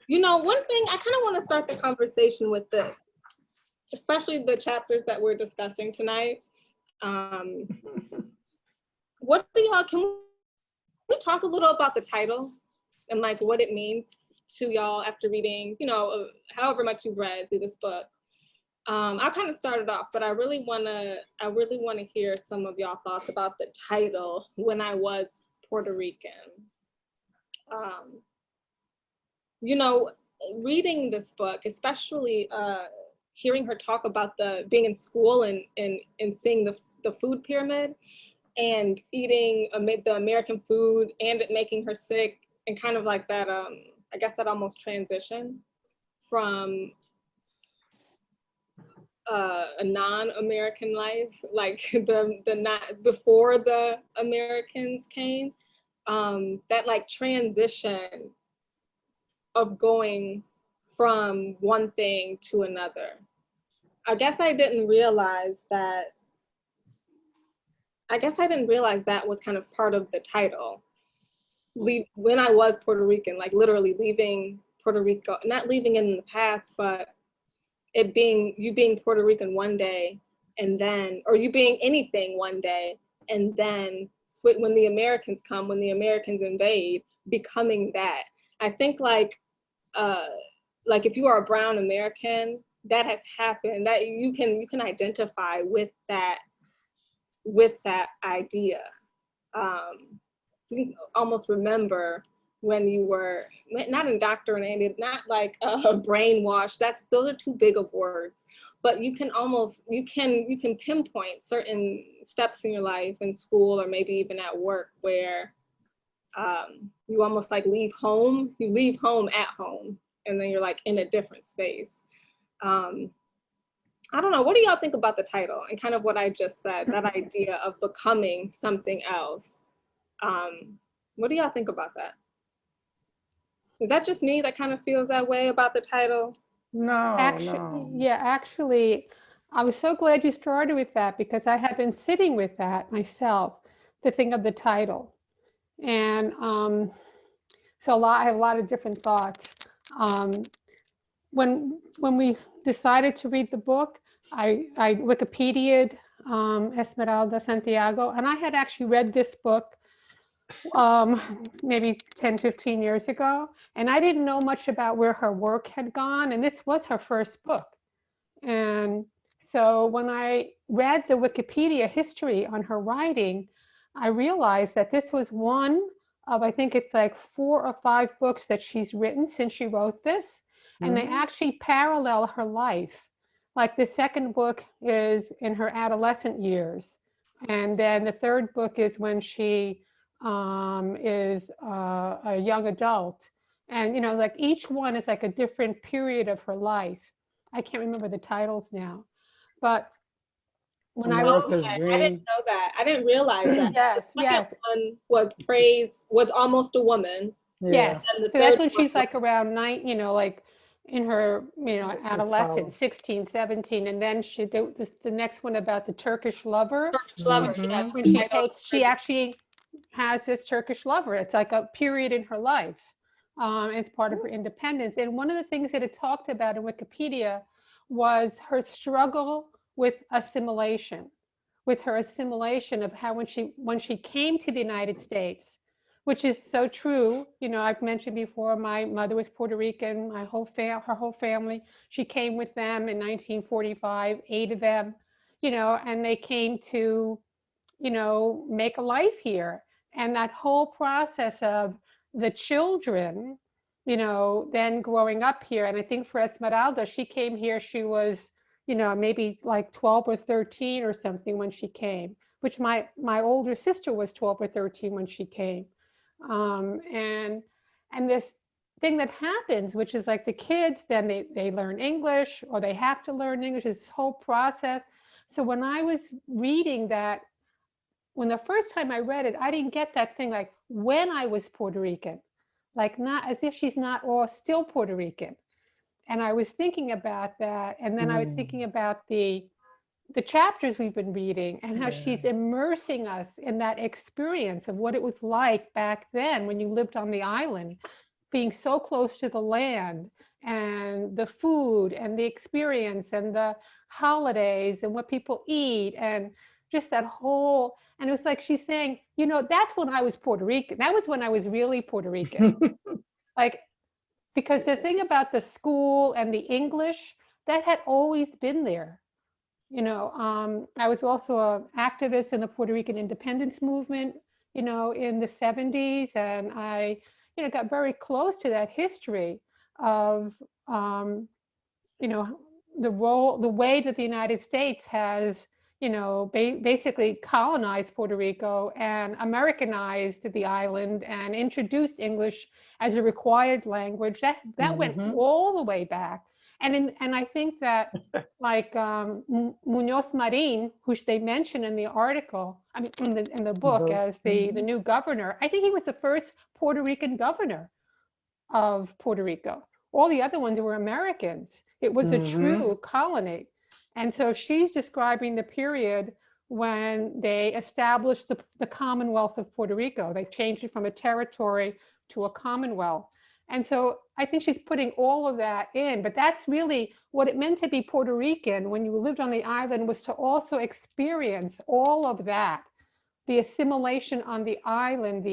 You know, one thing I kind of want to start the conversation with this, especially the chapters that we're discussing tonight. What do y'all, can we talk a little about the title and like what it means to y'all after reading, you know, however much you've read through this book? I'll kind of start it off, but I really want to hear some of y'all thoughts about the title, When I Was Puerto Rican. You know, reading this book, especially hearing her talk about the being in school and seeing the food pyramid and eating the American food and it making her sick, and kind of like that, I guess that almost transition from a non-American life, like before the Americans came, that like transition of going from one thing to another. I guess I didn't realize that was kind of part of the title. When I was Puerto Rican, like literally leaving Puerto Rico, not leaving in the past, but it being, you being Puerto Rican one day and then, or you being anything one day, and then when the Americans come, when the Americans invade, becoming that. I think like if you are a brown American, that has happened, that you can identify with that idea. You can almost remember when you were not indoctrinated, not like brainwashed. Those are too big of words, but you can pinpoint certain steps in your life in school or maybe even at work where you almost like leave home at home, and then you're like in a different space. I don't know, what do y'all think about the title and kind of what I just said, that idea of becoming something else? What do y'all think about that? Is that just me that kind of feels that way about the title? No, Actually, I was so glad you started with that, because I have been sitting with that myself, the thing of the title. And so I have a lot of different thoughts. When we decided to read the book, I Wikipedia'd Esmeralda Santiago, and I had actually read this book maybe 10, 15 years ago, and I didn't know much about where her work had gone, and this was her first book. And so when I read the Wikipedia history on her writing, I realized that this was one of, I think it's like 4 or 5 books that she's written since she wrote this, and they actually parallel her life. Like the second book is in her adolescent years, and then the third book is when she is a young adult. And, you know, like each one is like a different period of her life. I can't remember the titles now, but when I I didn't know that. I didn't realize that. Yes, the second one was almost a woman. Yes. So that's when she's like around 9, you know, like in her, you know, adolescence, 16, 17. And then the next one about the Turkish lover. Turkish lover, yes. When she actually has this Turkish lover. It's like a period in her life. It's part of her independence. And one of the things that it talked about in Wikipedia was her struggle with assimilation, with her assimilation of how when she came to the United States, which is so true. You know, I've mentioned before, my mother was Puerto Rican, her whole family. She came with them in 1945, 8 of them, you know, and they came to, you know, make a life here. And that whole process of the children, you know, then growing up here. And I think for Esmeralda, she came here, she was, you know, maybe like 12 or 13 or something when she came, which my older sister was 12 or 13 when she came. And this thing that happens, which is like the kids, then they learn English, or they have to learn English, this whole process. So when I was reading that, when the first time I read it, I didn't get that thing like when I was Puerto Rican, like not as if she's not all still Puerto Rican. And I was thinking about that. And then I was thinking about the chapters we've been reading and how she's immersing us in that experience of what it was like back then when you lived on the island being so close to the land and the food and the experience and the holidays and what people eat and just that whole, and it was like she's saying, you know, that's when I was Puerto Rican. That was when I was really Puerto Rican. Like, because the thing about the school and the English, that had always been there. You know, I was also an activist in the Puerto Rican independence movement, you know, in the 70s. And I, you know, got very close to that history of, you know, the role, the way that the United States has, you know, basically colonized Puerto Rico and Americanized the island and introduced English as a required language. That went all the way back. And I think that like Munoz Marin, which they mention in the article, I mean in the book as the new governor, I think he was the first Puerto Rican governor of Puerto Rico. All the other ones were Americans. It was a true colony. And so she's describing the period when they established the Commonwealth of Puerto Rico. They changed it from a territory to a Commonwealth. And so I think she's putting all of that in, but that's really what it meant to be Puerto Rican when you lived on the island, was to also experience all of that, the assimilation on the island,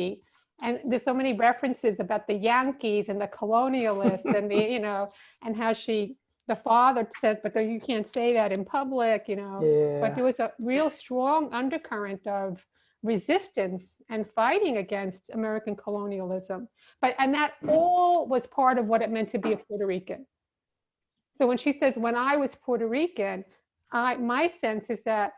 and there's so many references about the Yankees and the colonialists and the, you know, and how the father says, but you can't say that in public, you know. Yeah. But there was a real strong undercurrent of resistance and fighting against American colonialism. And that all was part of what it meant to be a Puerto Rican. So when she says, when I was Puerto Rican, my sense is that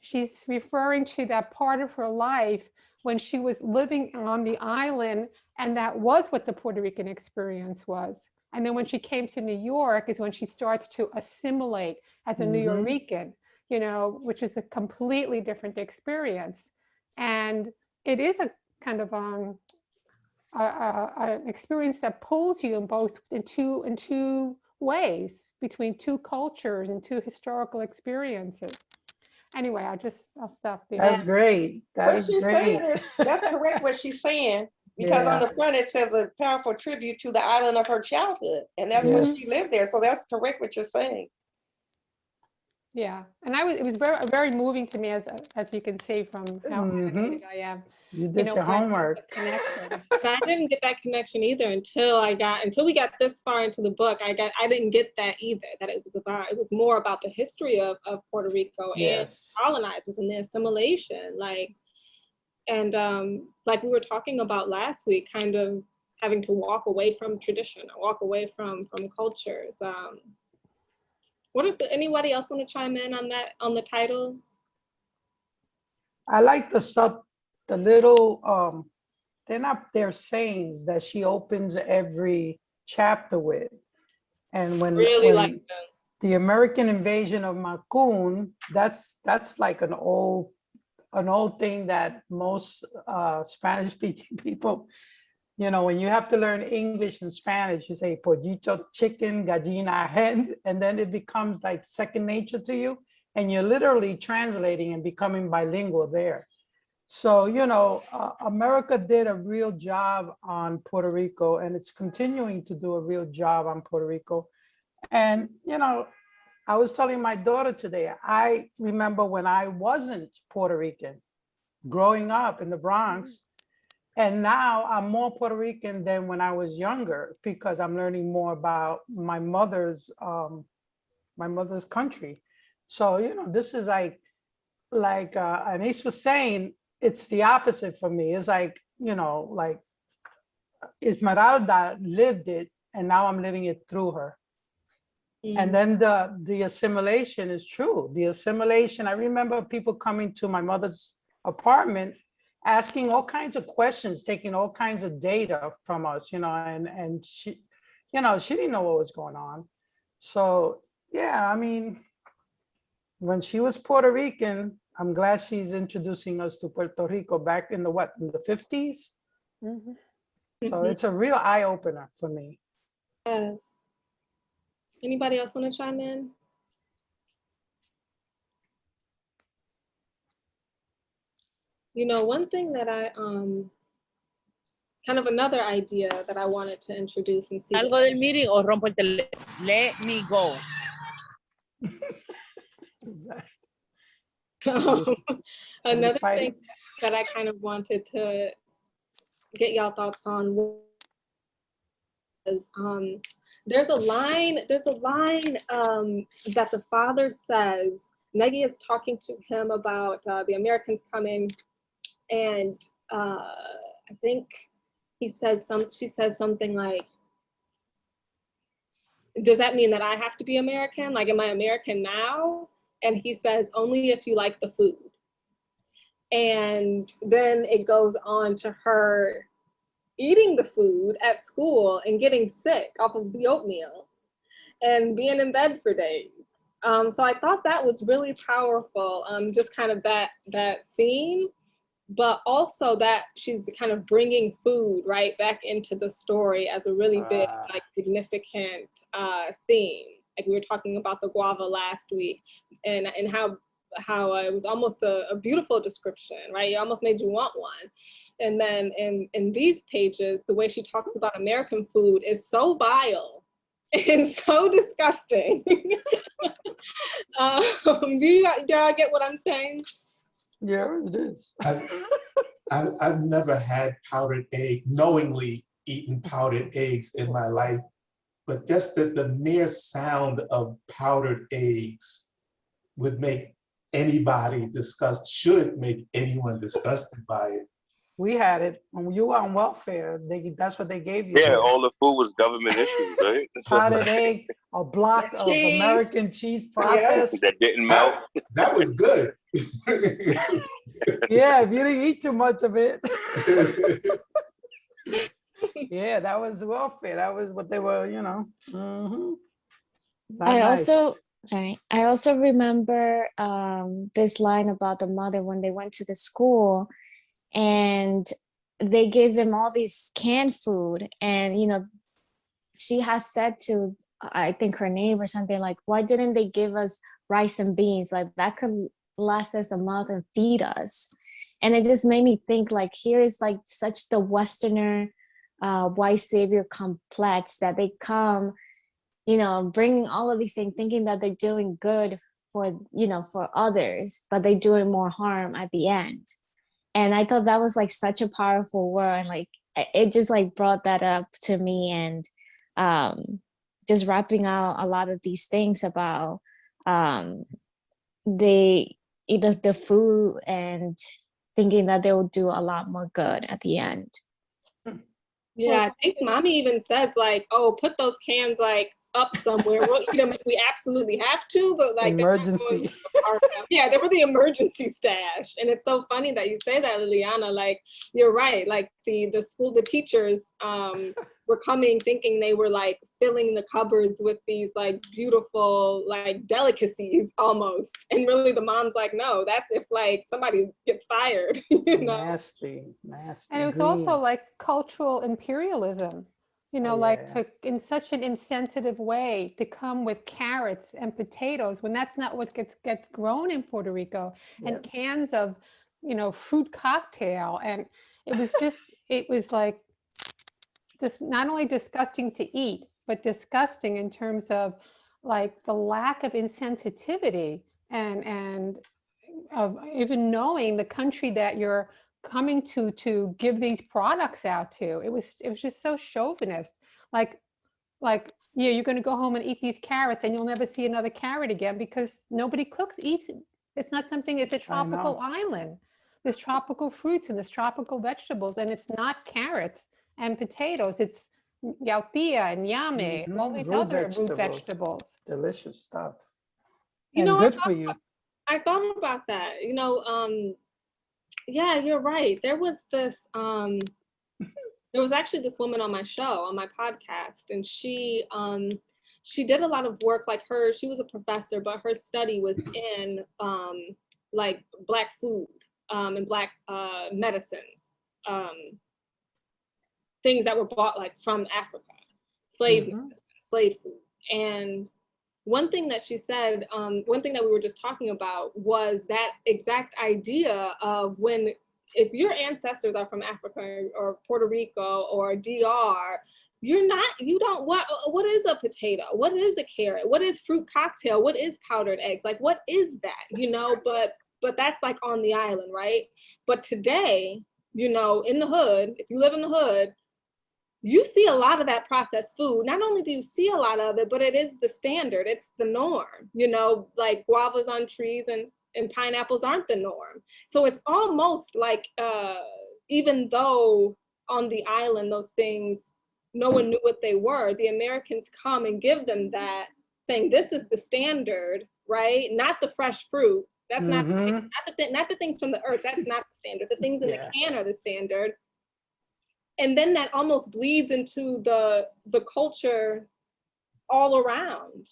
she's referring to that part of her life when she was living on the island, and that was what the Puerto Rican experience was. And then when she came to New York is when she starts to assimilate as a New Yorker, you know, which is a completely different experience. And it is a kind of an experience that pulls you in two ways, between two cultures and two historical experiences. Anyway, I'll stop there. That's great. What she's saying is, that's correct what she's saying, because on the front it says a powerful tribute to the island of her childhood, and that's when she lived there. So that's correct what you're saying. Yeah, and it was very, very moving to me, as you can see from how animated I am. You did your homework. I didn't get that connection either until we got this far into the book. I didn't get that either, that it was more about the history of Puerto Rico and colonizers and the assimilation, like we were talking about last week, kind of having to walk away from tradition or walk away from cultures. Anybody else want to chime in on that, on the title? I like the little, they're sayings that she opens every chapter with. And when the American invasion of Macun, that's like an old thing that most Spanish speaking people, you know, when you have to learn English and Spanish, you say pollito, chicken, gallina, hen, and then it becomes like second nature to you. And you're literally translating and becoming bilingual there. So, you know, America did a real job on Puerto Rico, and it's continuing to do a real job on Puerto Rico. And, you know, I was telling my daughter today, I remember when I wasn't Puerto Rican growing up in the Bronx. And now I'm more Puerto Rican than when I was younger, because I'm learning more about my mother's country. So, you know, this is like Anais was saying, it's the opposite for me. It's like, you know, like Esmeralda lived it, and now I'm living it through her. And then the assimilation is true. The assimilation, I remember people coming to my mother's apartment, asking all kinds of questions, taking all kinds of data from us, you know, and she, you know, she didn't know what was going on. So, yeah, I mean, when she was Puerto Rican, I'm glad she's introducing us to Puerto Rico back in the 50s? So it's a real eye opener for me. Yes. Anybody else want to chime in? You know, one thing that kind of another idea that I wanted to introduce and see. Algo del meeting o rompo el teléfono. Let me go. Another thing that I kind of wanted to get y'all thoughts on was there's a line that the father says. Negi is talking to him about the Americans coming, and I think she says something like, does that mean that I have to be American? Like, am I American now? And he says, only if you like the food. And then it goes on to her eating the food at school and getting sick off of the oatmeal and being in bed for days. So I thought that was really powerful, just kind of that scene, but also that she's kind of bringing food right back into the story as a really big, like, significant theme. Like, we were talking about the guava last week, and how it was almost a beautiful description, right? It almost made you want one. And then in these pages, the way she talks about American food is so vile and so disgusting. Do y'all get what I'm saying? Yeah, it is. I've never had powdered egg, knowingly eaten powdered eggs in my life, but just the mere sound of powdered eggs would make anybody should make anyone disgusted by it. We had it when you were on welfare. That's what they gave you. Yeah, all the food was government issued, right? Potted egg, a block of Cheese. American cheese processed. That didn't melt. That was good. Yeah, if you didn't eat too much of it. Yeah, that was welfare. That was what they were, you know. I also remember this line about the mother when they went to the school and they gave them all these canned food, and you know, she has said to, I think, her neighbor something like, why didn't they give us rice and beans? Like, that could last us a month and feed us. And it just made me think, like, here is like such the Westerner white savior complex that they come, you know, bringing all of these things, thinking that they're doing good for, you know, for others, but they're doing more harm at the end. And I thought that was like such a powerful word, and like it just like brought that up to me, and just wrapping out a lot of these things about the food, and thinking that they will do a lot more good at the end. Yeah, I think Mommy even says, like, oh, put those cans like up somewhere. We'll eat them if we absolutely have to, but like emergency. Yeah, they were the emergency stash. And it's so funny that you say that, Liliana. Like, you're right. Like the teachers were coming thinking they were like filling the cupboards with these like beautiful like delicacies almost. And really the mom's like, no, that's if like somebody gets fired. You know? Nasty. And it was also like cultural imperialism. You know, like in such an insensitive way to come with carrots and potatoes when that's not what gets grown in Puerto Rico, and cans of, you know, fruit cocktail. And it was just, it was like just not only disgusting to eat, but disgusting in terms of like the lack of insensitivity and of even knowing the country that you're coming to give these products out to. It was just so chauvinist, like yeah, you're going to go home and eat these carrots and you'll never see another carrot again because nobody eats it. It's not something, it's a tropical island. There's tropical fruits and there's tropical vegetables, and it's not carrots and potatoes. It's yautía and yame, all these other root vegetables. Delicious stuff. You and know, good for you. I thought about that. You know, yeah, you're right. There was this, there was actually this woman on my show, on my podcast, and she did a lot of work, like she was a professor, but her study was in like Black food and Black medicines, things that were bought like from Africa, slave food. And one thing that she said, one thing that we were just talking about was that exact idea of when if your ancestors are from Africa or Puerto Rico or DR, you don't, what is a potato? What is a carrot? What is fruit cocktail? What is powdered eggs? Like, what is that, you know? But that's like on the island, right? But today, you know, in the hood, if you live in the hood, you see a lot of that processed food. Not only do you see a lot of it, but it is the standard, it's the norm, you know, like guavas on trees and pineapples aren't the norm. So it's almost like, even though on the island, those things, no one knew what they were, the Americans come and give them that, saying this is the standard, right? Not the fresh fruit. That's not the things from the earth, that's not the standard. The things in the can are the standard. And then that almost bleeds into the culture all around.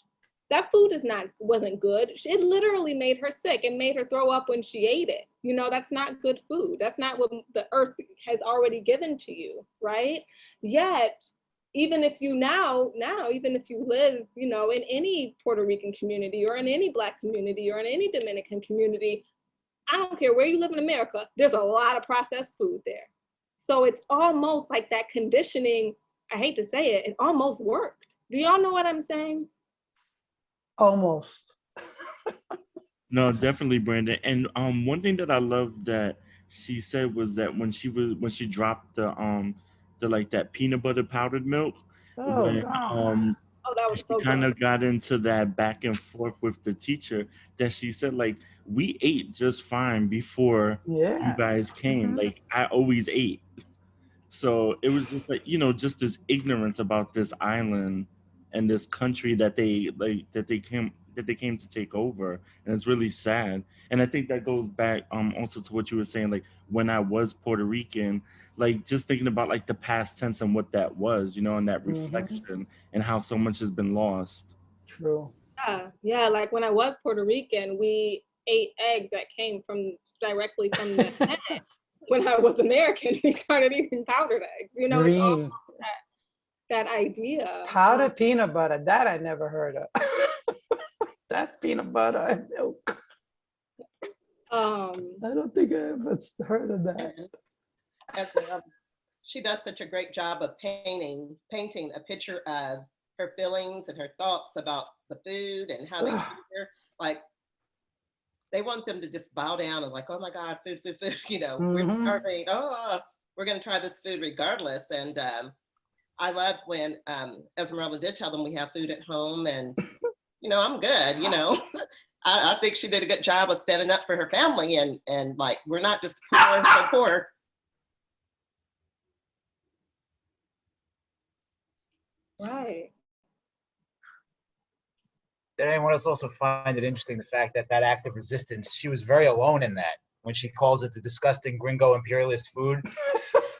That food wasn't good. It literally made her sick and made her throw up when she ate it. You know, that's not good food. That's not what the earth has already given to you, right? Yet, even if you even if you live, you know, in any Puerto Rican community or in any Black community or in any Dominican community, I don't care where you live in America, there's a lot of processed food there. So it's almost like that conditioning, I hate to say it, it almost worked. Do y'all know what I'm saying? Almost. No, definitely, Brandon. And one thing that I love that she said was that when she dropped the like that peanut butter powdered milk, when Oh, that was so she kind good. of got into that back and forth with the teacher, that she said, like, we ate just fine before you guys came. Like, I always ate. So it was just like, you know, just this ignorance about this island and this country that they came to take over. And it's really sad. And I think that goes back also to what you were saying, like when I was Puerto Rican, like just thinking about like the past tense and what that was, you know, and that reflection and how so much has been lost. True. Yeah, like when I was Puerto Rican, we ate eggs that came directly from the hen. When I was American, we started eating powdered eggs. You know, it's all that idea. Powdered peanut butter, that I never heard of. That peanut butter and milk. I don't think I ever heard of that. Esmeralda, she does such a great job of painting a picture of her feelings and her thoughts about the food and how they treat her. Like, they want them to just bow down and like, oh my God, food, you know, we're starving. Oh, we're going to try this food regardless. And I love when Esmeralda did tell them we have food at home and, you know, I'm good, you know. I think she did a good job of standing up for her family and like, we're not just poor, so poor. Right. Did anyone else also find it interesting, the fact that that act of resistance, she was very alone in that when she calls it the disgusting gringo imperialist food?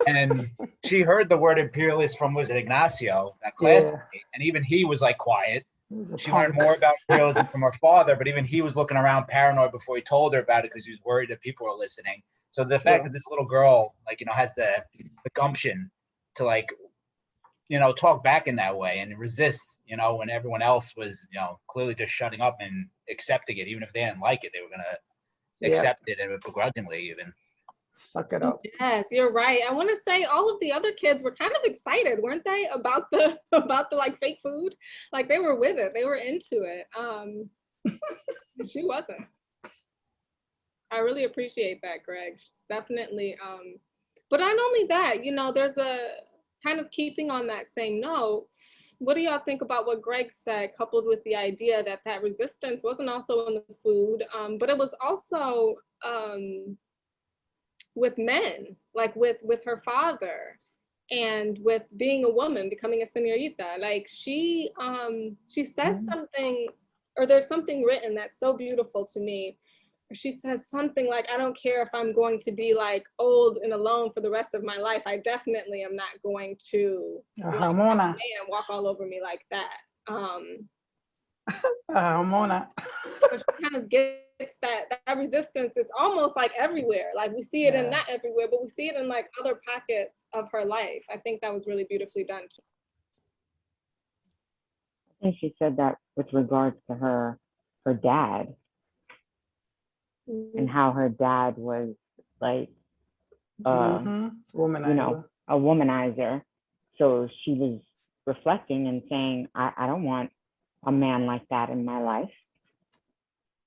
And she heard the word imperialist from, was it Ignacio, that classmate, and even he was like quiet. She learned more about imperialism from her father, but even he was looking around paranoid before he told her about it because he was worried that people were listening. So the fact that this little girl, like, you know, has the gumption to, like, you know, talk back in that way and resist, you know, when everyone else was, you know, clearly just shutting up and accepting it. Even if they didn't like it, they were going to accept it, and begrudgingly even. Suck it up. Yes, you're right. I want to say all of the other kids were kind of excited, weren't they, about the like fake food? Like they were with it. They were into it. She wasn't. I really appreciate that, Greg. Definitely. But not only that, you know, there's a kind of keeping on that same note. What do y'all think about what Greg said, coupled with the idea that that resistance wasn't also in the food, but it was also with men, like with her father, and with being a woman, becoming a señorita. Like she says something, or there's something written that's so beautiful to me. She says something like, I don't care if I'm going to be like old and alone for the rest of my life. I definitely am not going to like, man walk all over me like that. But she kind of gets that resistance is almost like everywhere. Like we see it in, not everywhere, but we see it in like other pockets of her life. I think that was really beautifully done too. I think she said that with regards to her dad, and how her dad was like Womanizer. a womanizer. So she was reflecting and saying, I don't want a man like that in my life.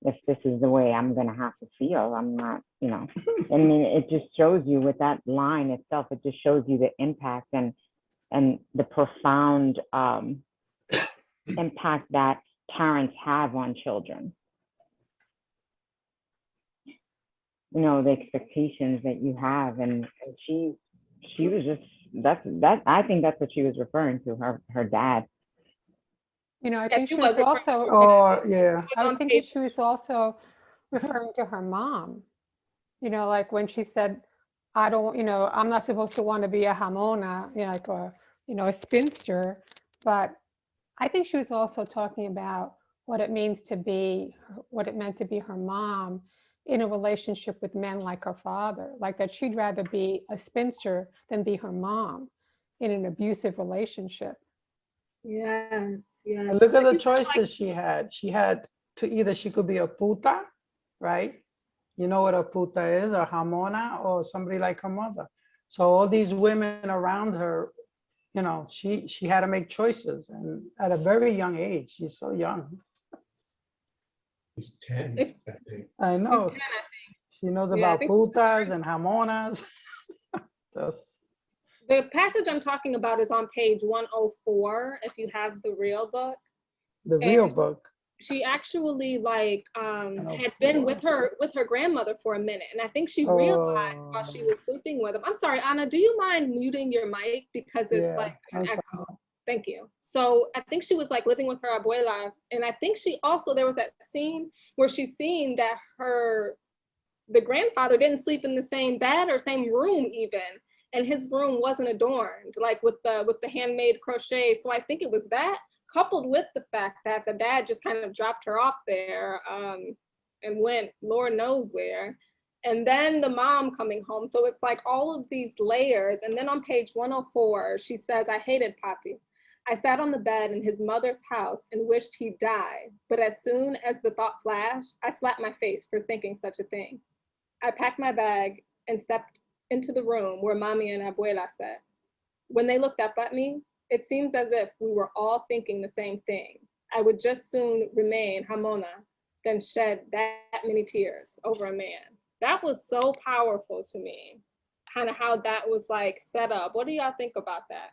If this is the way I'm going to have to feel, I'm not, I mean, it just shows you with that line itself, it just shows you the impact and the profound impact that parents have on children. The expectations that you have, and she was just, I think that's what she was referring to, her dad. I think she was also, I was thinking she was also referring to her mom, like when she said, I don't, I'm not supposed to want to be a jamona, a spinster, but I think she was also talking about what it means to be, what it meant to be her mom in a relationship with men like her father, like that she'd rather be a spinster than be her mom in an abusive relationship. Yes. And look at the choices she had. She had to either she could be a puta, right? You know what a puta is, a jamona, or somebody like her mother. So all these women around her, she had to make choices, and at a very young age. She's so young. He's 10, I think. I know. He's 10, I think. She knows about putas and jamonas. The passage I'm talking about is on page 104, if you have the real book. The real book. She actually had been with her grandmother for a minute, and I think she realized while she was sleeping with him. I'm sorry, Anna, do you mind muting your mic because it's like an echo? Thank you. So I think she was living with her abuela, and I think she also, there was that scene where she's seeing that the grandfather didn't sleep in the same bed or same room even, and his room wasn't adorned with the handmade crochet. So I think it was that, coupled with the fact that the dad just kind of dropped her off there and went Lord knows where. And then the mom coming home. So it's all of these layers. And then on page 104, she says, I hated Papi. I sat on the bed in his mother's house and wished he'd die. But as soon as the thought flashed, I slapped my face for thinking such a thing. I packed my bag and stepped into the room where Mami and Abuela sat. When they looked up at me, it seems as if we were all thinking the same thing. I would just soon remain jamona than shed that many tears over a man. That was so powerful to me, kind of how that was set up. What do y'all think about that?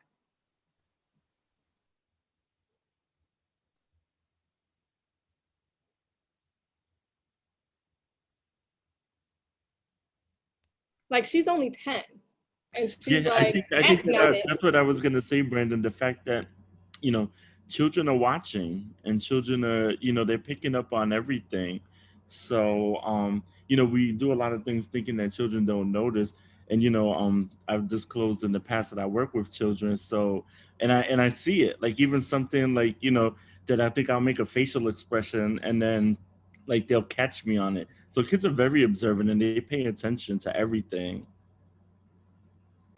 She's only 10. And she's I think that's what I was gonna say, Brandon. The fact that children are watching, and children are they're picking up on everything. So we do a lot of things thinking that children don't notice. And I've disclosed in the past that I work with children. So and I see it, even something that I think I'll make a facial expression, and then they'll catch me on it. So kids are very observant, and they pay attention to everything.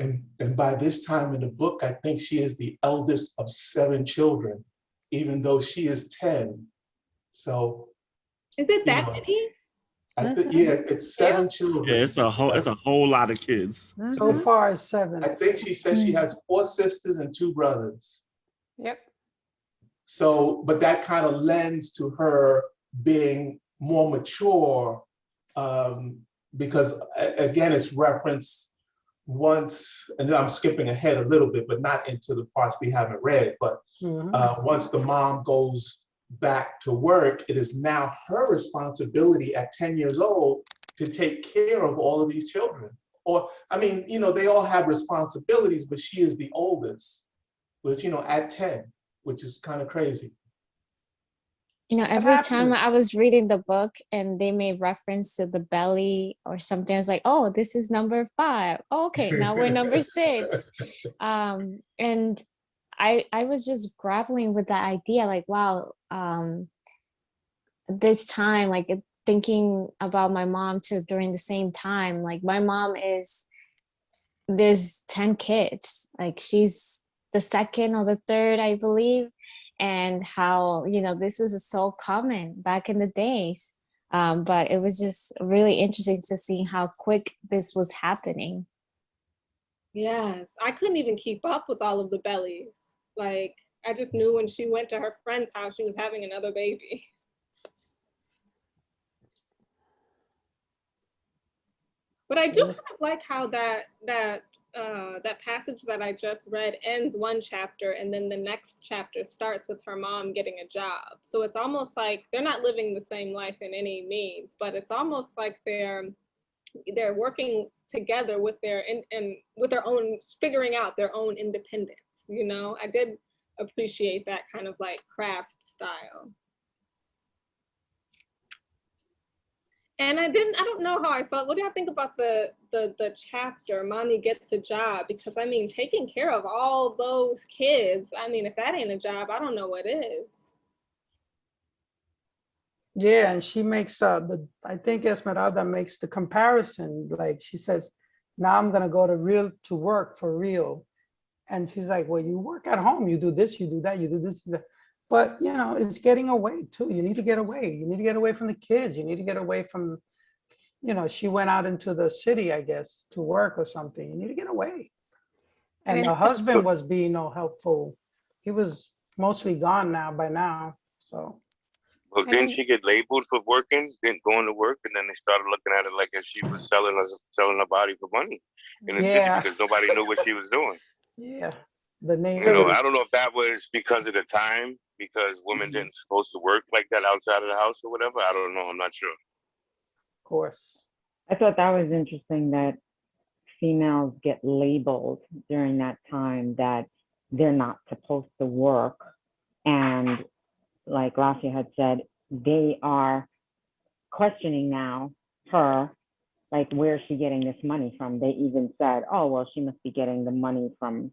And by this time in the book, I think she is the eldest of 7 children, even though she is 10. So is it that many? I think it's 7 children. Yeah, it's a whole lot of kids. So far it's 7. I think she says she has 4 sisters and 2 brothers. Yep. So, but that kind of lends to her being more mature, because again, it's referenced once, and I'm skipping ahead a little bit, but not into the parts we haven't read, but once the mom goes back to work, it is now her responsibility at 10 years old to take care of all of these children. Or, I mean, they all have responsibilities, but she is the oldest, which, at 10, which is kind of crazy. Every time I was reading the book and they made reference to the belly or something, I was like, oh, this is number 5. Oh, okay, now we're number 6. And I was just grappling with that idea, wow, this time, thinking about my mom too during the same time. My mom there's 10 kids. She's the second or the third, I believe. And how, this is so common back in the days. But it was just really interesting to see how quick this was happening. Yes, I couldn't even keep up with all of the bellies. Like, I just knew when she went to her friend's house, she was having another baby. But I do kind of like how that passage that I just read ends one chapter, and then the next chapter starts with her mom getting a job. So it's almost like they're not living the same life in any means, but it's almost like they're working together with and with their own, figuring out their own independence. You know, I did appreciate that kind of like craft style. And I don't know how I felt. What do I think about the chapter, Mommy Gets a Job? Because I mean, taking care of all those kids, I mean, if that ain't a job, I don't know what is. Yeah, and she makes I think Esmeralda makes the comparison. Like she says, now I'm gonna go to work for real. And she's like, well, you work at home, you do this, you do that, you do this, that. But you know, it's getting away too. You need to get away. You need to get away from the kids. You need to get away from, you know, she went out into the city, I guess, to work or something. You need to get away. And the husband was being no helpful. He was mostly gone by now. So. Well, didn't she get labeled for going to work, and then they started looking at it like if she was selling her body for money in the city because nobody knew what she was doing. Yeah, the name. You know, I don't know if that was because of the time, because women didn't supposed to work like that outside of the house or whatever. I don't know. I'm not sure. Of course. I thought that was interesting that females get labeled during that time that they're not supposed to work. And like Gracia had said, they are questioning now her, like, where's she getting this money from? They even said, oh, well, she must be getting the money from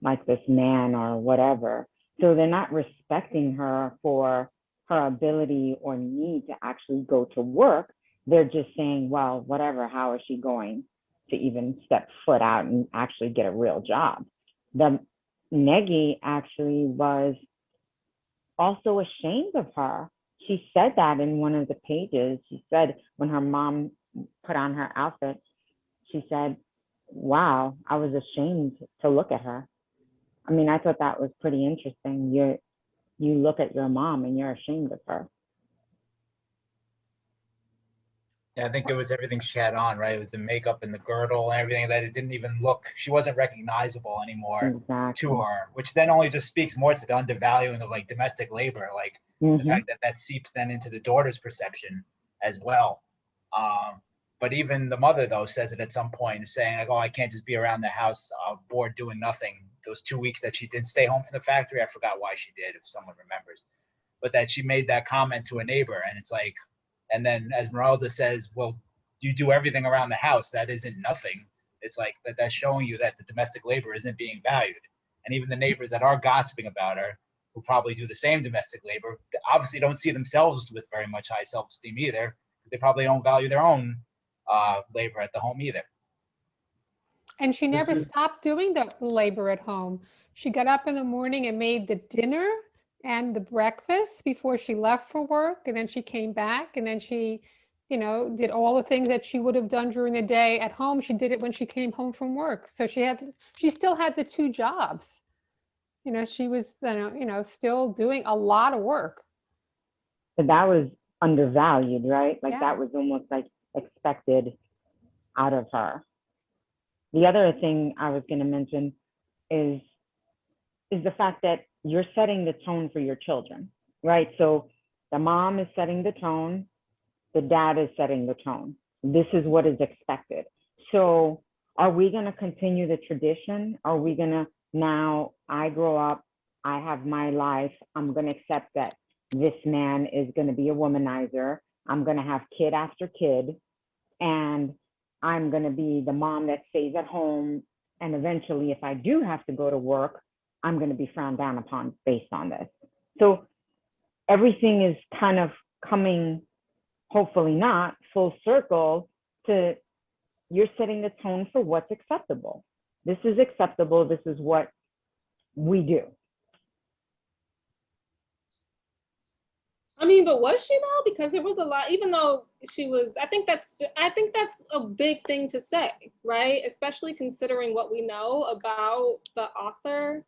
like this man or whatever. So they're not respecting her for her ability or need to actually go to work. They're just saying, well, whatever, how is she going to even step foot out and actually get a real job? The Negi actually was also ashamed of her. She said that in one of the pages. She said when her mom put on her outfit, she said, wow, I was ashamed to look at her. I mean, I thought that was pretty interesting. You look at your mom and you're ashamed of her. Yeah, I think it was everything she had on, right? It was the makeup and the girdle and everything that it didn't even look, she wasn't recognizable anymore to her, which then only just speaks more to the undervaluing of like domestic labor, like the fact that that seeps then into the daughter's perception as well. But even the mother, though, says it at some point, saying like, oh, I can't just be around the house bored doing nothing. Those 2 weeks that she didn't stay home from the factory, I forgot why she did, if someone remembers. But that she made that comment to a neighbor, and it's like, and then Esmeralda says, well, you do everything around the house. That isn't nothing. It's like that's showing you that the domestic labor isn't being valued. And even the neighbors that are gossiping about her, who probably do the same domestic labor, obviously don't see themselves with very much high self-esteem either. They probably don't value their own labor at the home either. And she never stopped doing the labor at home. She got up in the morning and made the dinner and the breakfast before she left for work. And then she came back and then she, you know, did all the things that she would have done during the day at home. She did it when she came home from work. So she still had the 2 jobs. You know, she was, you know, still doing a lot of work. But that was undervalued, right? Like that was almost like expected out of her. The other thing I was going to mention is the fact that you're setting the tone for your children, right? So the mom is setting the tone, the dad is setting the tone. This is what is expected. So are we going to continue the tradition? Are we going to, now I grow up, I have my life, I'm going to accept that this man is going to be a womanizer. I'm going to have kid after kid, and I'm going to be the mom that stays at home. And eventually, if I do have to go to work, I'm going to be frowned down upon based on this. So everything is kind of coming, hopefully not, full circle to you're setting the tone for what's acceptable. This is acceptable. This is what we do. I mean, but was she though? Because there was a lot, even though she was, I think that's a big thing to say, right? Especially considering what we know about the author,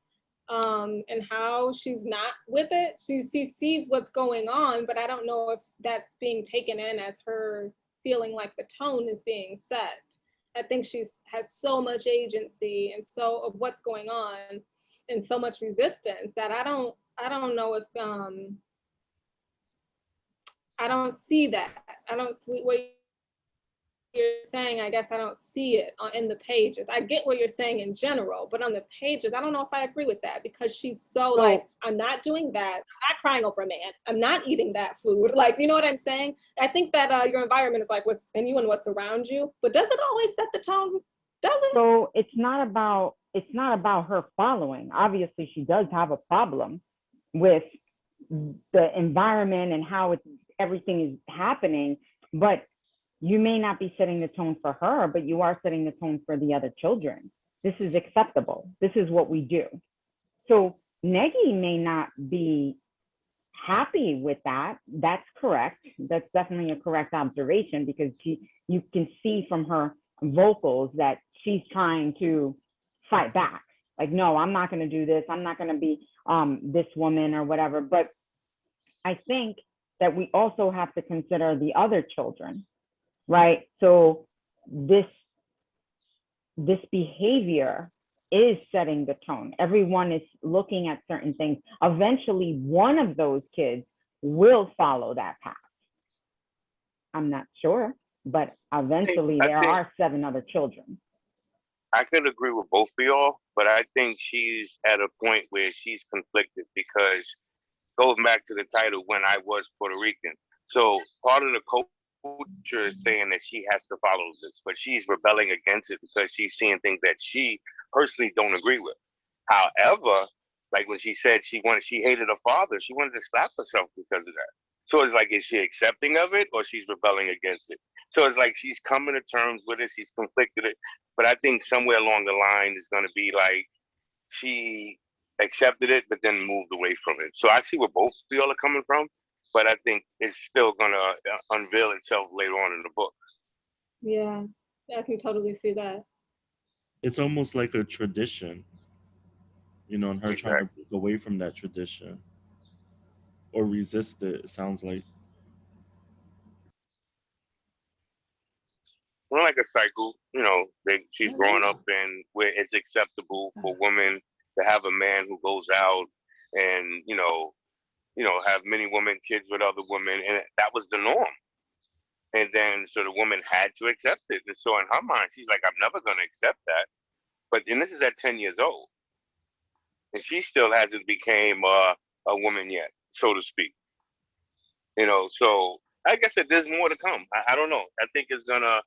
and how she's not with it. She sees what's going on, but I don't know if that's being taken in as her feeling like the tone is being set. I think has so much agency and so of what's going on and so much resistance that I don't know if I don't see that. I don't see what you're saying. I guess I don't see it in the pages. I get what you're saying in general, but on the pages, I don't know if I agree with that because she's so like, I'm not doing that. I'm not crying over a man. I'm not eating that food. Like, you know what I'm saying? I think that your environment is like what's in you and what's around you, but does it always set the tone? Does it? So it's not about her following. Obviously, she does have a problem with the environment and how everything is happening, but you may not be setting the tone for her, but you are setting the tone for the other children. This is acceptable. This is what we do. So Negi may not be happy with that. That's correct. That's definitely a correct observation because you can see from her vocals that she's trying to fight back. Like, no, I'm not going to do this. I'm not going to be this woman or whatever. But I think that we also have to consider the other children, right? So this behavior is setting the tone. Everyone is looking at certain things. Eventually, one of those kids will follow that path. I'm not sure, but eventually there are 7 other children. I could agree with both of y'all, but I think she's at a point where she's conflicted because goes back to the title, When I Was Puerto Rican. So part of the culture is saying that she has to follow this, but she's rebelling against it because she's seeing things that she personally don't agree with. However, like when she said she hated her father, she wanted to slap herself because of that. So it's like, is she accepting of it or she's rebelling against it? So it's like she's coming to terms with it, she's conflicted it, but I think somewhere along the line is going to be like she accepted it, but then moved away from it. So I see where both of y'all are coming from, but I think it's still going to unveil itself later on in the book. Yeah, I can totally see that. It's almost like a tradition, you know, and her trying to break away from that tradition or resist it, it sounds like. Well, like a cycle, you know, she's growing up in where it's acceptable for women to have a man who goes out and, you know, have many women, kids with other women, and that was the norm. And then, so the woman had to accept it. And so in her mind, she's like, I'm never going to accept that. But then this is at 10 years old. And she still hasn't became a woman yet, so to speak. You know, so I guess that there's more to come. I don't know. I think it's gonna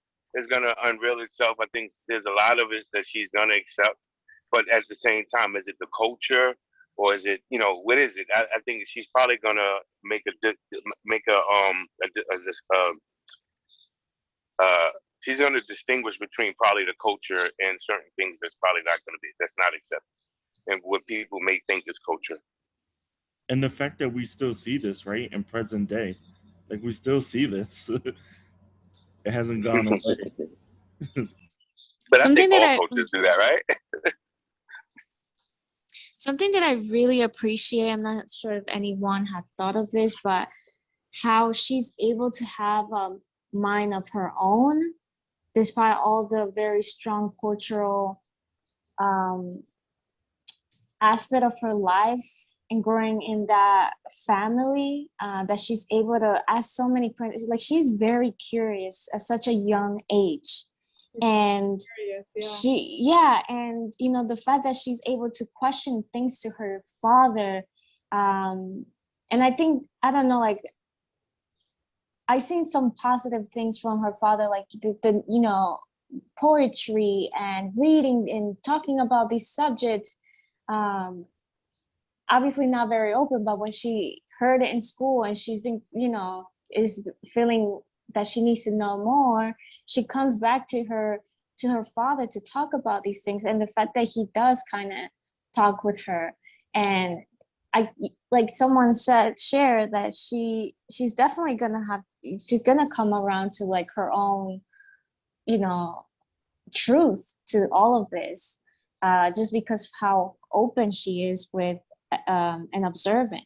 unveil itself. I think there's a lot of it that she's gonna accept. But at the same time, is it the culture or is it, you know, what is it? I think she's probably gonna she's gonna distinguish between probably the culture and certain things that's not accepted, and what people may think is culture. And the fact that we still see this, right, in present day, like we still see this. It hasn't gone away. But I think all cultures do that, right? Something that I really appreciate, I'm not sure if anyone had thought of this, but how she's able to have a mind of her own, despite all the very strong cultural aspect of her life and growing in that family, that she's able to ask so many questions. Like, she's very curious at such a young age. And and you know, the fact that she's able to question things to her father, and I think, I don't know, like, I've seen some positive things from her father, like the you know, poetry and reading and talking about these subjects. Obviously not very open, but when she heard it in school and she's been, you know, is feeling that she needs to know more, she comes back to her father to talk about these things. And the fact that he does kind of talk with her, and like someone said, share that she's definitely she's gonna come around to like her own, you know, truth to all of this, just because of how open she is with and observant.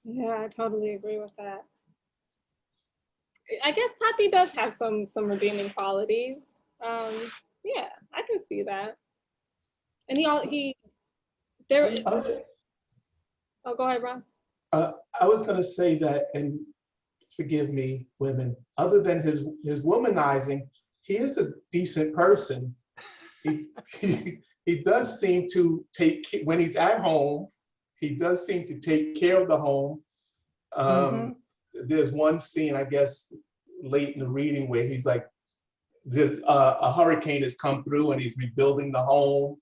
Yeah, I totally agree with that. I guess Poppy does have some redeeming qualities. Yeah, I can see that. And oh, go ahead, Ron. I was going to say that, and forgive me, women, other than his womanizing, he is a decent person. He does seem to when he's at home, he does seem to take care of the home. There's one scene, I guess, late in the reading where he's like, there's a hurricane has come through and he's rebuilding the home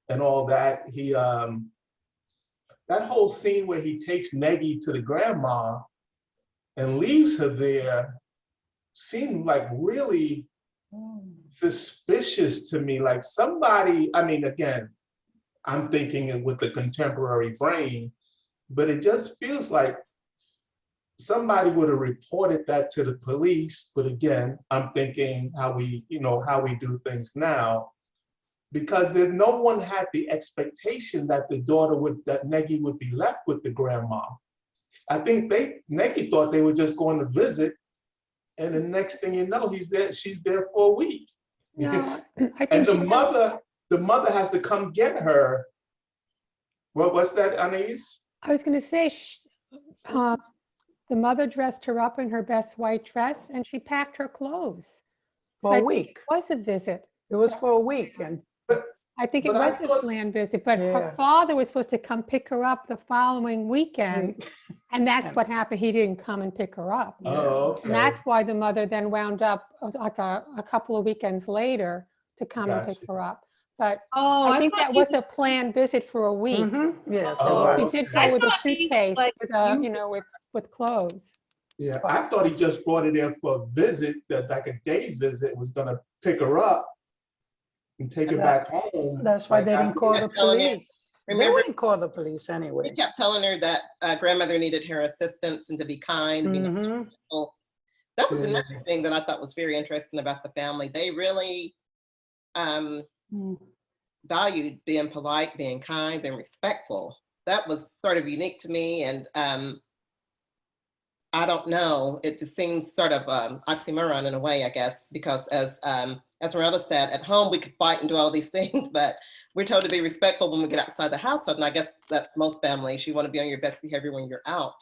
and all that. He that whole scene where he takes Neggy to the grandma and leaves her there seemed like really suspicious to me. Like somebody, I mean, again, I'm thinking with the contemporary brain, but it just feels like somebody would have reported that to the police. But again, I'm thinking how we do things now, because no one had the expectation that that Neggy would be left with the grandma. I think Neggy thought they were just going to visit, and the next thing you know, she's there for a week. No, and the mother has to come get her. What's that, Anais? I was going to say, the mother dressed her up in her best white dress and she packed her clothes. For a week. It was a visit. It was for a week. And I think it was a planned visit, but her father was supposed to come pick her up the following weekend. And that's what happened. He didn't come and pick her up. Oh, okay. And that's why the mother then wound up like a couple of weekends later to come and pick her up. But I think that was a planned visit for a week. Yes, She did go with a suitcase with clothes. Yeah, I thought he just brought her there for a visit, like a day visit, was gonna pick her up and take her back home. That's why they didn't call the police. Remember, they wouldn't call the police anyway. He kept telling her that grandmother needed her assistance and to be kind. Be respectful. That was another thing that I thought was very interesting about the family. They really valued being polite, being kind, being respectful. That was sort of unique to me, and I don't know, it just seems sort of oxymoron in a way, I guess, because as Esmeralda said, at home we could fight and do all these things, but we're told to be respectful when we get outside the household, and I guess that's most families. You want to be on your best behavior when you're out.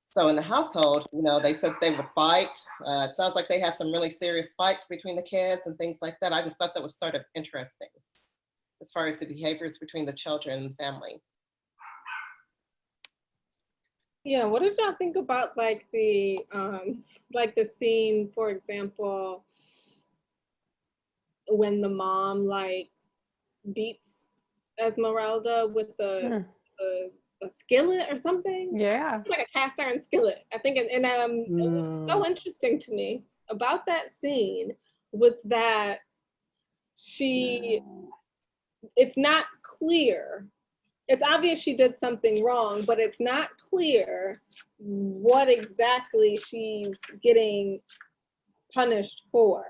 So in the household, they said they would fight. It sounds like they had some really serious fights between the kids and things like that. I just thought that was sort of interesting as far as the behaviors between the children and family. Yeah, what did y'all think about like the scene, for example, when the mom like beats Esmeralda with a skillet or something? Yeah, it's like a cast iron skillet, I think. And it was so interesting to me about that scene was that it's not clear. It's obvious she did something wrong, but it's not clear what exactly she's getting punished for.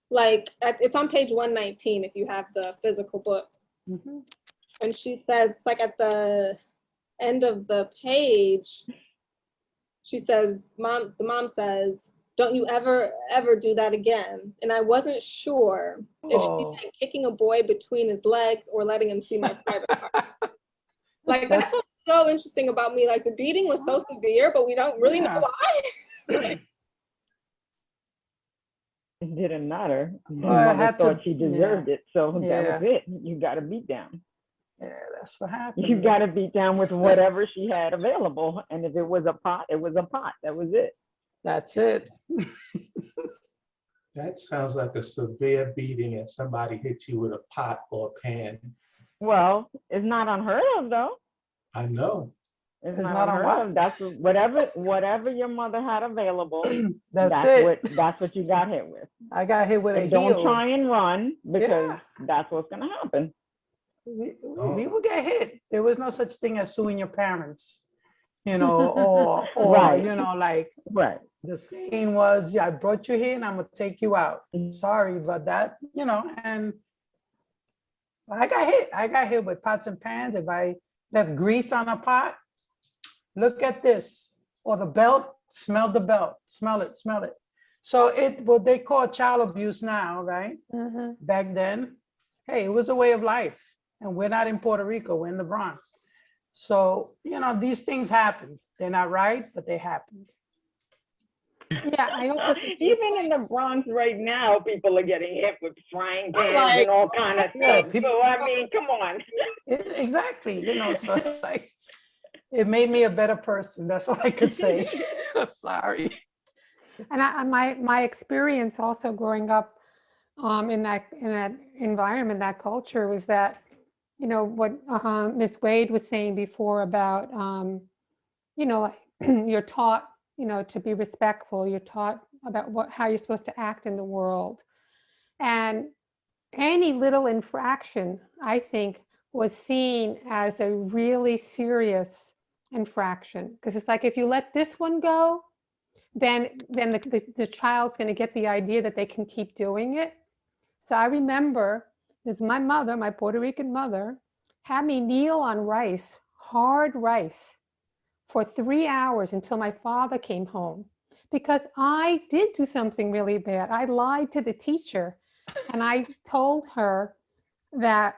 Like, it's on page 119 if you have the physical book. And she says, like at the end of the page, she says, the mom says, "Don't you ever do that again." And I wasn't sure if she meant kicking a boy between his legs or letting him see my private part. Like, that's what's so interesting about me. Like, the beating was so severe, but we don't really know why. It didn't matter. The mother thought she deserved it, so that was it. You got to beat down. Yeah, that's what happened. You got to beat down with whatever she had available. And if it was a pot, it was a pot. That was it. That's it. That sounds like a severe beating if somebody hit you with a pot or a pan. Well, it's not unheard of, though. I know. It's It's not not unheard on of. That's whatever your mother had available. That's it. That's what you got hit with. I got hit with a And don't heel. try and run because Yeah. that's what's gonna happen. We Oh. will get hit. There was no such thing as suing your parents, you know, or Right. you know, like Right. the saying was, yeah, I brought you here and I'm gonna take you out. Sorry, but that, you know, and I got hit. I got hit with pots and pans. If I left grease on a pot, look at this. Or the belt, smell the belt. Smell it, smell it. So what they call child abuse now, right? Back then, hey, it was a way of life. And we're not in Puerto Rico, we're in the Bronx. So, you know, these things happen. They're not right, but they happened. Yeah, I also think Even in the Bronx right now, people are getting hit with frying pans and all kind of Yeah, stuff. So I mean, come on. Exactly, you know, so it's like, it made me a better person. That's all I could say. Sorry. And my experience also growing up in that environment, that culture, was that, you know, what Ms. Wade was saying before about, you know, you're taught, you know, to be respectful. You're taught about how you're supposed to act in the world, and any little infraction, I think, was seen as a really serious infraction, because it's like, if you let this one go, then the child's going to get the idea that they can keep doing it. So I remember this, my mother, my Puerto Rican mother, had me kneel on rice, hard rice, for 3 hours until my father came home, because I did do something really bad. I lied to the teacher, and I told her that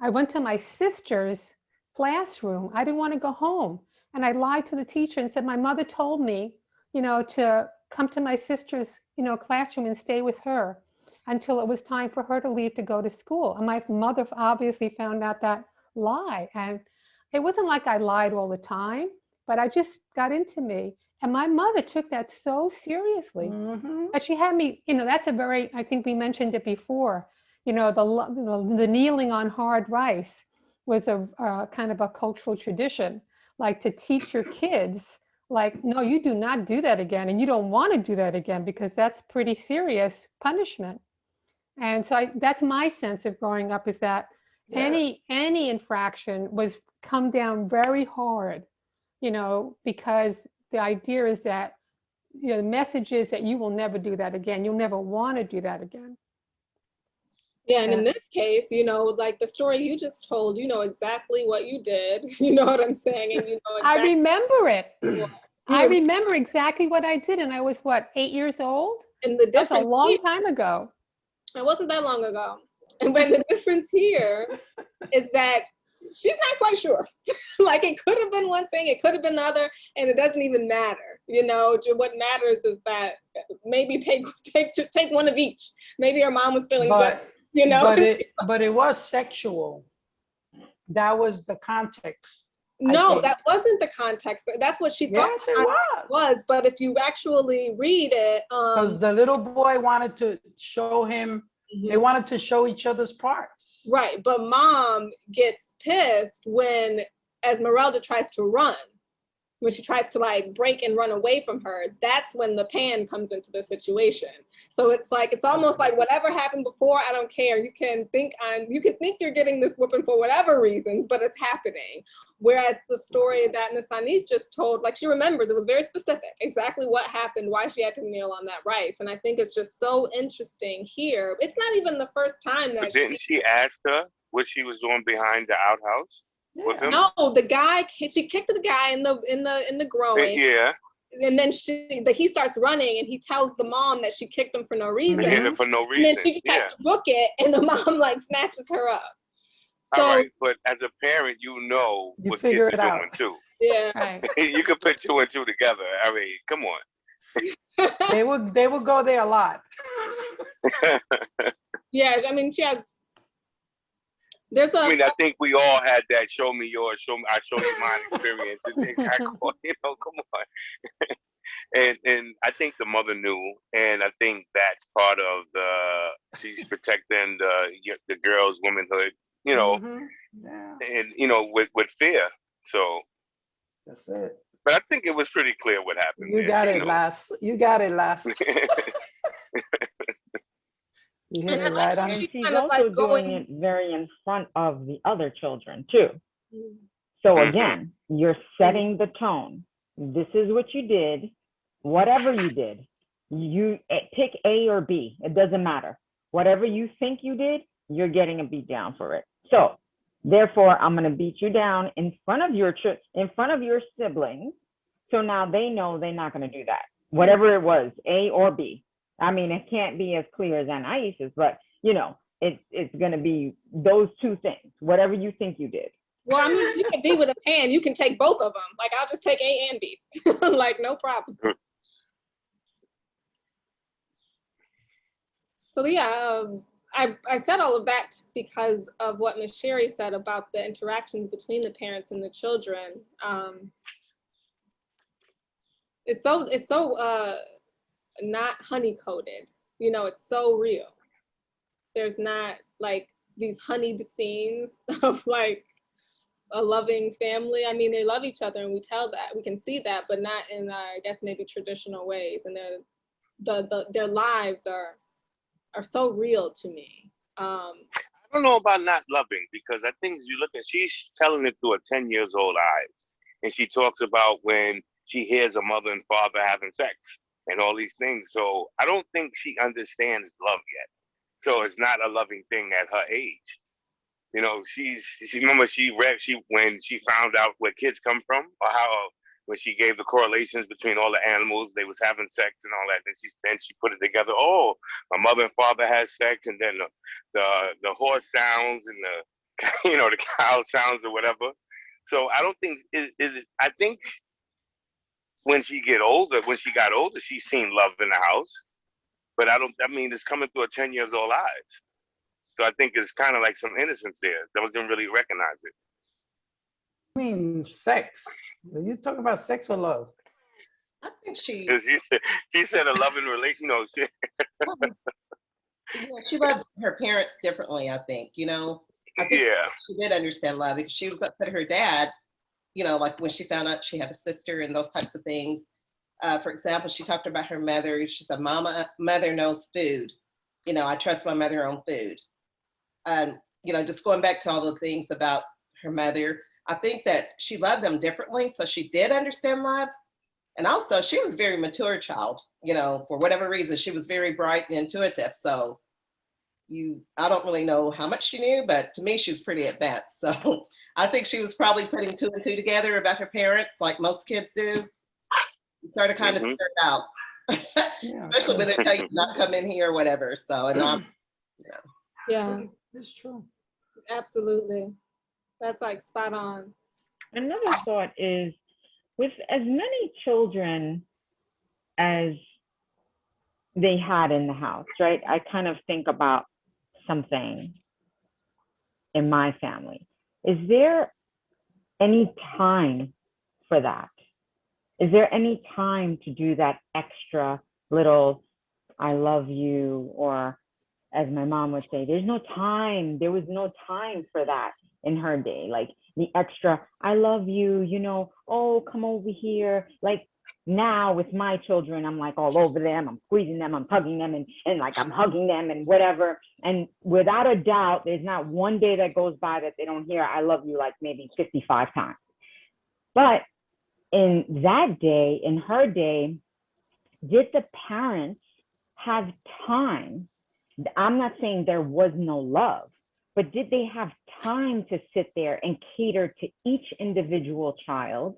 I went to my sister's classroom. I didn't want to go home. And I lied to the teacher and said, my mother told me, you know, to come to my sister's, you know, classroom and stay with her until it was time for her to leave to go to school. And my mother obviously found out that lie. And it wasn't like I lied all the time, but I just got into me. And my mother took that so seriously that she had me, you know, that's a very, I think we mentioned it before, you know, the kneeling on hard rice was a kind of a cultural tradition, like to teach your kids, like, no, you do not do that again. And you don't want to do that again, because that's pretty serious punishment. And so that's my sense of growing up, is that any infraction was come down very hard, you know, because the idea is that, you know, the message is that you will never do that again. You'll never want to do that again. Yeah, and in this case, you know, like the story you just told, you know exactly what you did. You know what I'm saying? And you know exactly. I remember it. I remember exactly what I did, and I was, what, 8 years old? And the difference, that's a long time ago. It wasn't that long ago. And when the difference here is that she's not quite sure. Like, it could have been one thing, it could have been the other, and it doesn't even matter. You know, what matters is that maybe take one of each. Maybe her mom was feeling jealous, you know. But it was sexual. That was the context. No, that wasn't the context. That's what she thought. Yes, it was. But if you actually read it, because the little boy wanted to show him, they wanted to show each other's parts. Right, but mom gets pissed when Esmeralda tries to run. When she tries to like break and run away from her, that's when the pan comes into the situation. So it's like, it's almost like whatever happened before, I don't care. You can think you're getting this whooping for whatever reasons, but it's happening. Whereas the story that Miss Anise just told, like, she remembers, it was very specific, exactly what happened, why she had to kneel on that rice. And I think it's just so interesting here. It's not even the first time that didn't she ask her what she was doing behind the outhouse? No, the guy, she kicked the guy in the groin. Yeah. And then he starts running, and he tells the mom that she kicked him for no reason. For no reason. And then she just tries to book it, and the mom like snatches her up. So, all right, but as a parent, you know what kids are doing too. Yeah. Right. You can put 2 and 2 together. I mean, come on. They would go there a lot. Yeah, I mean, she has. I mean, I think we all had that "show me yours, I show you mine" experience. You know, come on. And I think the mother knew, and I think that's part of she's protecting the girl's womanhood. You know, and you know, with fear. So That's it. But I think it was pretty clear what happened. You got it, last. You got it, last. You hit it right on. And she's also doing it very in front of the other children too. So again, you're setting the tone. This is what you did. Whatever you did, you pick A or B. It doesn't matter. Whatever you think you did, you're getting a beat down for it. So therefore, I'm going to beat you down in front of your siblings. So now they know they're not going to do that. Whatever it was, A or B. I mean, it can't be as clear as Anaisa's, but you know, it's going to be those two things, whatever you think you did. Well, I mean, you can be with a pan, you can take both of them. Like, I'll just take A and B. Like, no problem. So yeah, I said all of that because of what Ms. Sherry said about the interactions between the parents and the children. It's so not honey-coated, you know, it's so real. There's not like these honeyed scenes of like a loving family. I mean, they love each other and we can see that, but not in, I guess, maybe traditional ways. And their lives are so real to me. I don't know about not loving, because I think you look at, she's telling it through a 10 years old eyes. And she talks about when she hears a mother and father having sex and all these things. So I don't think she understands love yet. So it's not a loving thing at her age. You know, when she found out where kids come from, or how when she gave the correlations between all the animals, they was having sex and all that. Then she put it together. Oh, my mother and father had sex, and then the horse sounds and the the cow sounds or whatever. So I don't think I think when she got older, she's seen love in the house. But I mean, it's coming through a 10 years old eyes. So I think it's kind of like some innocence there. That didn't really recognize it. I mean, sex. Are you talking about sex or love? I think she said a loving relation. She loved her parents differently, I think. I think she did understand love, because she was upset at her dad, like when she found out she had a sister and those types of things. For example, she talked about her mother. She said, mother knows food. I trust my mother on food. Just going back to all the things about her mother, I think that she loved them differently. So she did understand love. And also she was a very mature child, for whatever reason, she was very bright and intuitive. So I don't really know how much she knew, but to me, she was pretty advanced. So I think she was probably putting 2 and 2 together about her parents, like most kids do. You sort of kind of figure it out, especially when they tell you not come in here or whatever. So, and yeah, it's true. Absolutely. That's like spot on. Another thought is, with as many children as they had in the house, right? I kind of think about something in my family. Is there any time for that? Is there any time to do that extra little I love you, or as my mom would say, there's no time. There was no time for that in her day. Like the extra I love you, oh, come over here. Like now with my children, I'm like all over them. I'm squeezing them, I'm hugging them, and like I'm hugging them and whatever. And without a doubt, there's not one day that goes by that they don't hear I love you like maybe 55 times. But in that day, in her day, did the parents have time? I'm not saying there was no love, but did they have time to sit there and cater to each individual child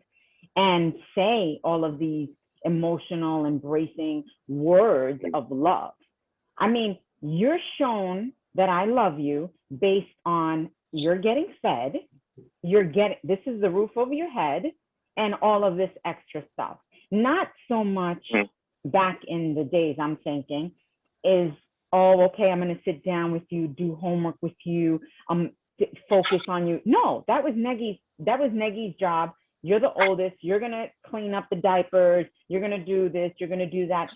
and say all of these emotional, embracing words of love? I mean, you're shown that I love you based on you're getting fed, this is the roof over your head, and all of this extra stuff. Not so much back in the days, I'm thinking, is, oh, okay, I'm going to sit down with you, do homework with you, focus on you. No, that was Negi's job. You're the oldest. You're going to clean up the diapers. You're going to do this. You're going to do that.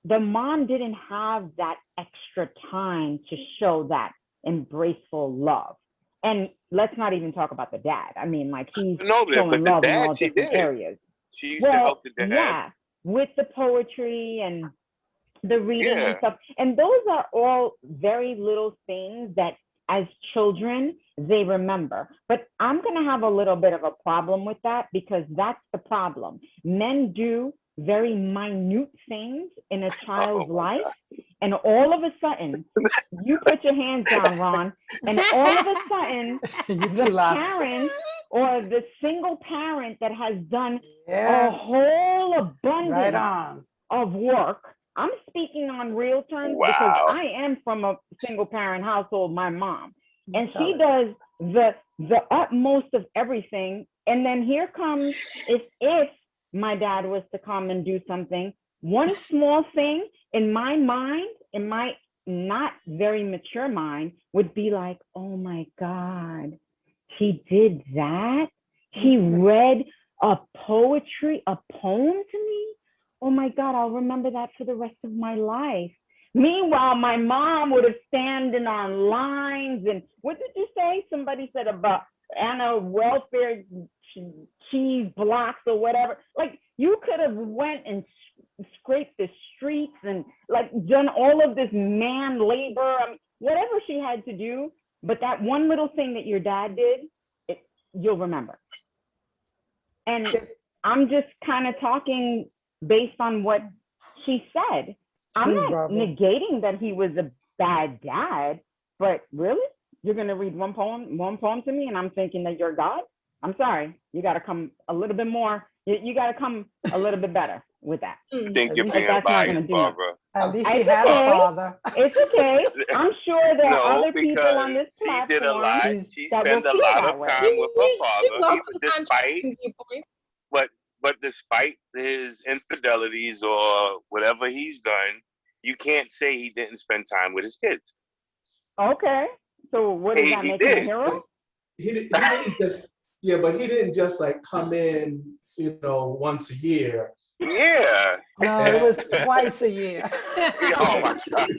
The mom didn't have that extra time to show that embraceful love. And let's not even talk about the dad. I mean, like he's No, but showing the love in dad, all she different did. areas. She used to Well, help the dad. yeah, with the poetry and the reading and Yeah. stuff. And those are all very little things that as children, they remember. But I'm going to have a little bit of a problem with that, because that's the problem. Men do very minute things in a child's life. And all of a sudden, you put your hands down, Ron, and all of a sudden, the parent or the single parent that has done a whole abundance of work. I'm speaking on real terms because I am from a single parent household, my mom. And she does the utmost of everything. And then here comes, if my dad was to come and do something, one small thing in my mind, in my not very mature mind, would be like, oh my God, he did that? He read a poem to me? Oh my God, I'll remember that for the rest of my life. Meanwhile, my mom would have standing on lines and what did you say? Somebody said about Anna welfare cheese blocks or whatever. Like you could have went and scraped the streets and like done all of this man labor, whatever she had to do. But that one little thing that your dad did, you'll remember. And I'm just kind of talking based on what she said. I'm not negating that he was a bad dad, but really? You're going to read one poem to me and I'm thinking that you're God? I'm sorry. You got to come a little bit more. You got to come a little bit better with that. I think you're being biased, Barbara. At least she had a father. It's okay. I'm sure there are other people on this platform. She did a lot. She that spent a will feel lot that of way. time with her father, despite his infidelities or whatever he's done, you can't say he didn't spend time with his kids. Okay. So what does that make him a hero? He didn't just, yeah, but he didn't just like come in, once a year. Yeah. No, it was twice a year. Oh my God.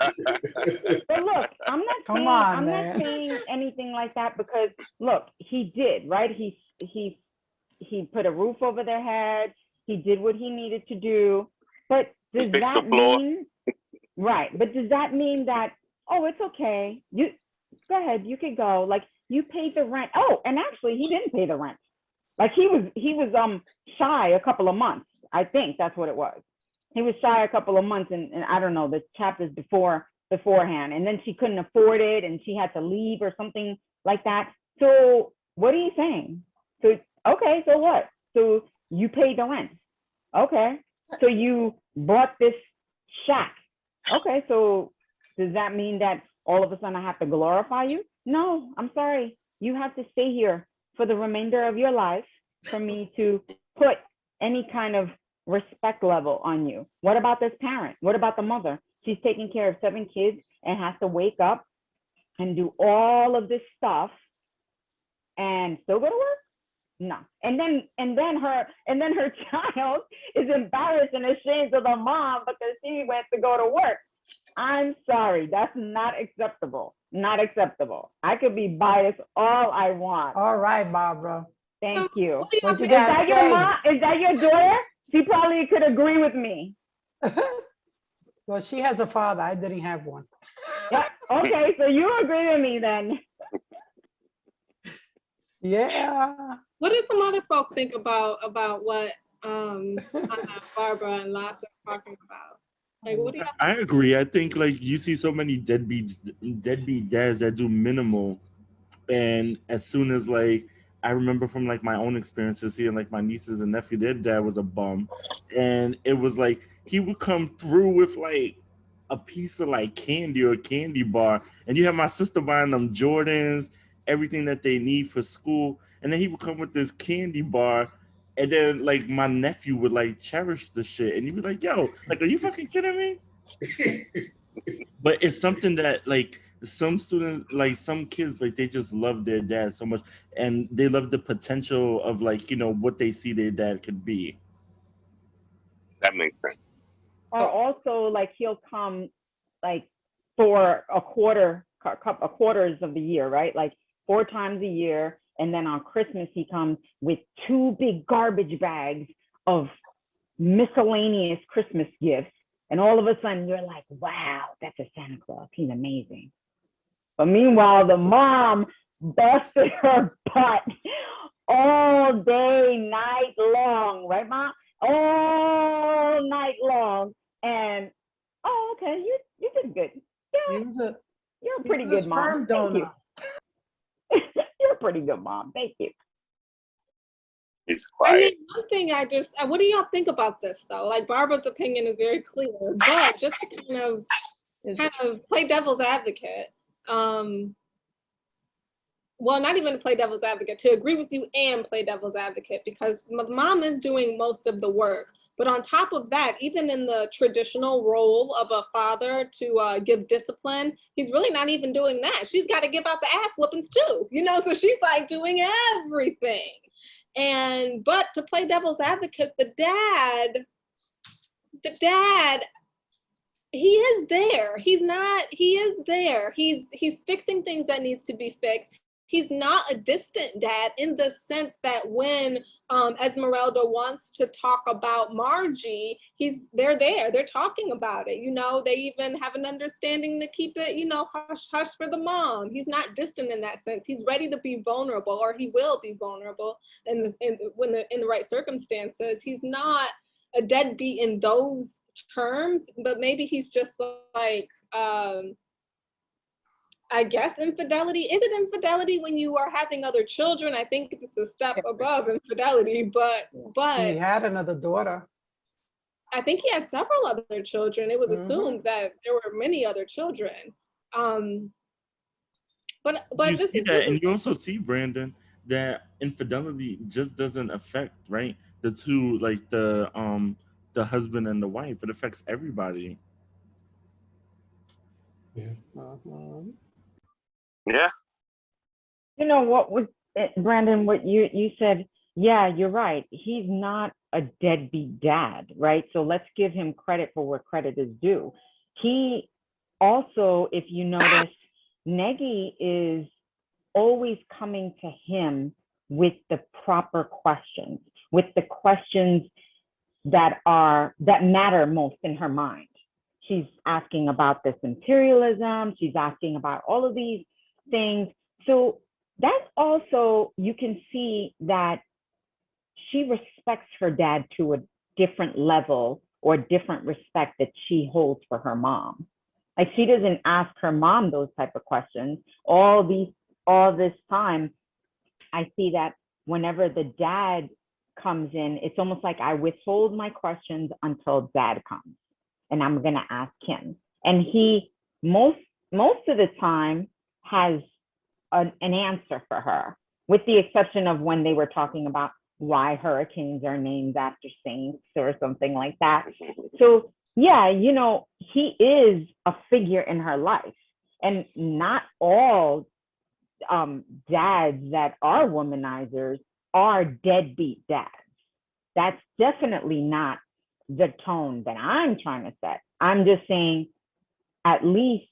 But look, I'm not saying anything like that because look, he did, right? He put a roof over their head. He did what he needed to do. But does that mean right? But does that mean that, oh, it's okay. You go ahead, you could go. Like you paid the rent. Oh, and actually he didn't pay the rent. Like he was shy a couple of months. I think that's what it was. He was shy a couple of months and I don't know, the chapters beforehand. And then she couldn't afford it and she had to leave or something like that. So what are you saying? So okay, so what? So you paid the rent. Okay. So you bought this shack. Okay, so does that mean that all of a sudden I have to glorify you? No, I'm sorry. You have to stay here for the remainder of your life for me to put any kind of respect level on you. What about this parent? What about the mother? She's taking care of 7 kids and has to wake up and do all of this stuff and still go to work? No. And then her child is embarrassed and ashamed of the mom because she went to go to work. I'm sorry, that's not acceptable. Not acceptable. I could be biased all I want. All right, Barbara. Thank you. What you Is got that to your say? mom? Is that your daughter? She probably could agree with me. Well, she has a father. I didn't have one. Yeah. Okay, so you agree with me then. Yeah. What do some other folk think about what Barbara and Lassa are talking about? Like, what do you? I agree. I think like you see so many deadbeat dads that do minimal, and as soon as like I remember from like my own experiences seeing like my nieces and nephew, their dad was a bum, and it was like he would come through with like a piece of like candy or a candy bar, and you have my sister buying them Jordans, everything that they need for school, and then he would come with this candy bar. And then, like, my nephew would, like, cherish the shit. And he'd be like, yo, like, are you fucking kidding me? But it's something that, like, some students, like, some kids, like, they just love their dad so much. And they love the potential of, like, what they see their dad could be. That makes sense. Or also, like, he'll come, like, for a quarters of the year, right? Like, 4 times a year. And then on Christmas, he comes with 2 big garbage bags of miscellaneous Christmas gifts. And all of a sudden you're like, wow, that's a Santa Claus. He's amazing. But meanwhile, the mom busted her butt all day, night long, right, Mom? All night long. And, oh, okay, you did good. Yeah, you're a pretty good mom. Thank you. You're a pretty good mom. Thank you. It's I quiet. mean, one thing what do y'all think about this though? Like Barbara's opinion is very clear, but just to kind of play devil's advocate, well, not even to play devil's advocate, to agree with you and play devil's advocate, because mom is doing most of the work. But on top of that, even in the traditional role of a father to give discipline, he's really not even doing that. She's got to give out the ass whoopings too, you know? So she's like doing everything. But to play devil's advocate, the dad, he is there. He is there. He's fixing things that needs to be fixed. He's not a distant dad in the sense that when Esmeralda wants to talk about Margie, they're there. They're talking about it. You know, they even have an understanding to keep it, you know, hush hush for the mom. He's not distant in that sense. He's ready to be vulnerable, or he will be vulnerable in the right circumstances. He's not a deadbeat in those terms, but maybe he's just like I guess infidelity. Is it infidelity when you are having other children? I think it's a step above infidelity, but he had another daughter. I think he had several other children. It was assumed that there were many other children. But you see that, and you also see, Brandon, that infidelity just doesn't affect, right, the two, like the husband and the wife. It affects everybody. Yeah. Yeah. You know what was Brandon? What you said? Yeah, you're right. He's not a deadbeat dad, right? So let's give him credit for where credit is due. He also, if you notice, Negi is always coming to him with the proper questions, with the questions that matter most in her mind. She's asking about this imperialism. She's asking about all of these things. So that's also, you can see that she respects her dad to a different level or different respect that she holds for her mom. Like, she doesn't ask her mom those type of questions. All this time, I see that whenever the dad comes in, it's almost like I withhold my questions until dad comes, and I'm gonna ask him. And he most of the time has an answer for her, with the exception of when they were talking about why hurricanes are named after saints or something like that. So yeah, you know, he is a figure in her life, and not all dads that are womanizers are deadbeat dads. That's definitely not the tone that I'm trying to set. I'm just saying, at least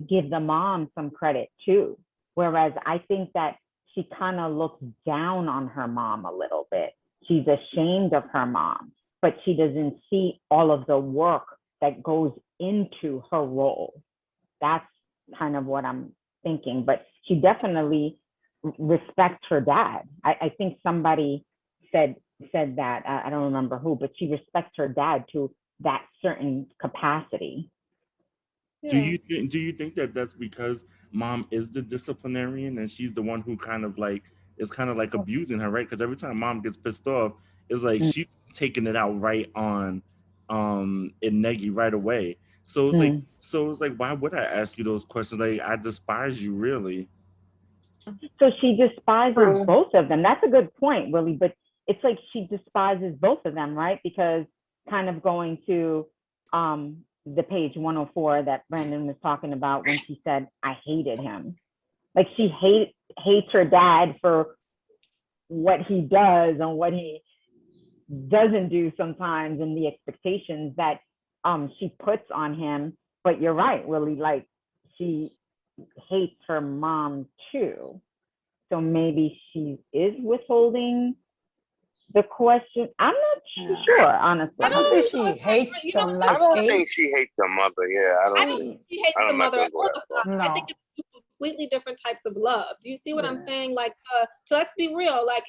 give the mom some credit too. Whereas I think that she kind of looks down on her mom a little bit. She's ashamed of her mom, but she doesn't see all of the work that goes into her role. That's kind of what I'm thinking. But she definitely respects her dad. I think somebody said that, I don't remember who, but she respects her dad to that certain capacity. Do you think that that's because mom is the disciplinarian and she's the one who kind of like is kind of like abusing her, right? Because every time mom gets pissed off, it's like she's taking it out right on Negi right away. So it's like, why would I ask you those questions? Like, I despise you, really. So she despises both of them. That's a good point, Willie. But it's like she despises both of them, right? Because kind of going to the page 104 that Brandon was talking about when she said, I hated him. Like, she hates her dad for what he does and what he doesn't do sometimes, and the expectations that she puts on him. But you're right, Willie, like, she hates her mom too. So maybe she is withholding the question. I'm not sure, honestly. I don't think she hates them like I don't hate. think she hates the mother. Yeah, I don't think she hates the mother or the father. I think No. it's two completely different types of love. Do you see what I'm Yeah. saying? Like, so let's be real. Like,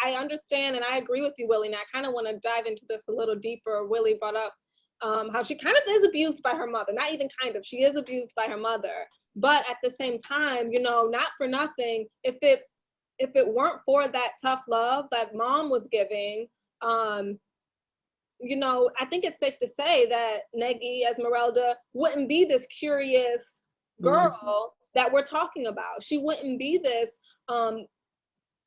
I understand and I agree with you, Willie, and I kind of want to dive into this a little deeper. Willie brought up how she kind of is abused by her mother. Not even kind of, she is abused by her mother. But at the same time, you know, not for nothing, if it weren't for that tough love that mom was giving, you know, I think it's safe to say that Negi Esmeralda wouldn't be this curious girl that we're talking about. She wouldn't be this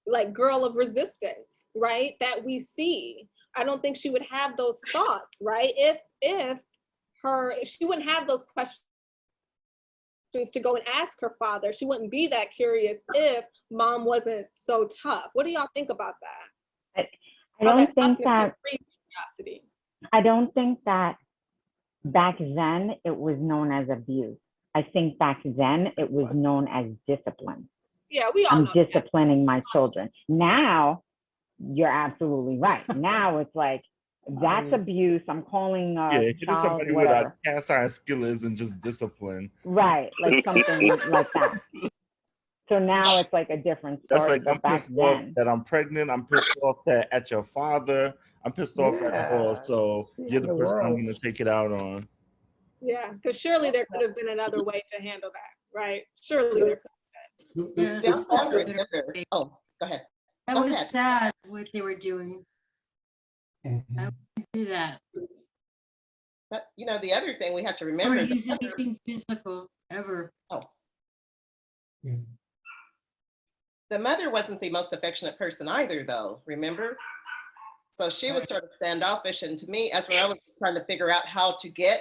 like girl of resistance, right? That we see. I don't think she would have those thoughts, right? If she wouldn't have those questions to go and ask her father, she wouldn't be that curious if mom wasn't so tough. What do y'all think about that? I don't think that curiosity. I don't think that back then it was known as abuse. I think back then it was known as discipline. Yeah, we all I'm know disciplining my children. Now, you're absolutely right. Now it's like, that's abuse. I'm calling hitting child somebody whatever. with a cast iron skillet isn't just discipline. Right, like something like that. So now it's like a different That's story. like, But I'm back pissed off then, that I'm pregnant. I'm pissed off at your father. I'm pissed off at it all. So you're the person I'm going to take it out on. Yeah, because surely there could have been another way to handle that, right? Surely there could have been. Oh, go ahead. That Go was ahead. sad what they were doing. Mhm. I wouldn't do that. But you know, the other thing we have to Never remember. use anything physical ever. Oh. The mother wasn't the most affectionate person either, though, remember? So she was sort of standoffish. And to me, Esmeralda was trying to figure out how to get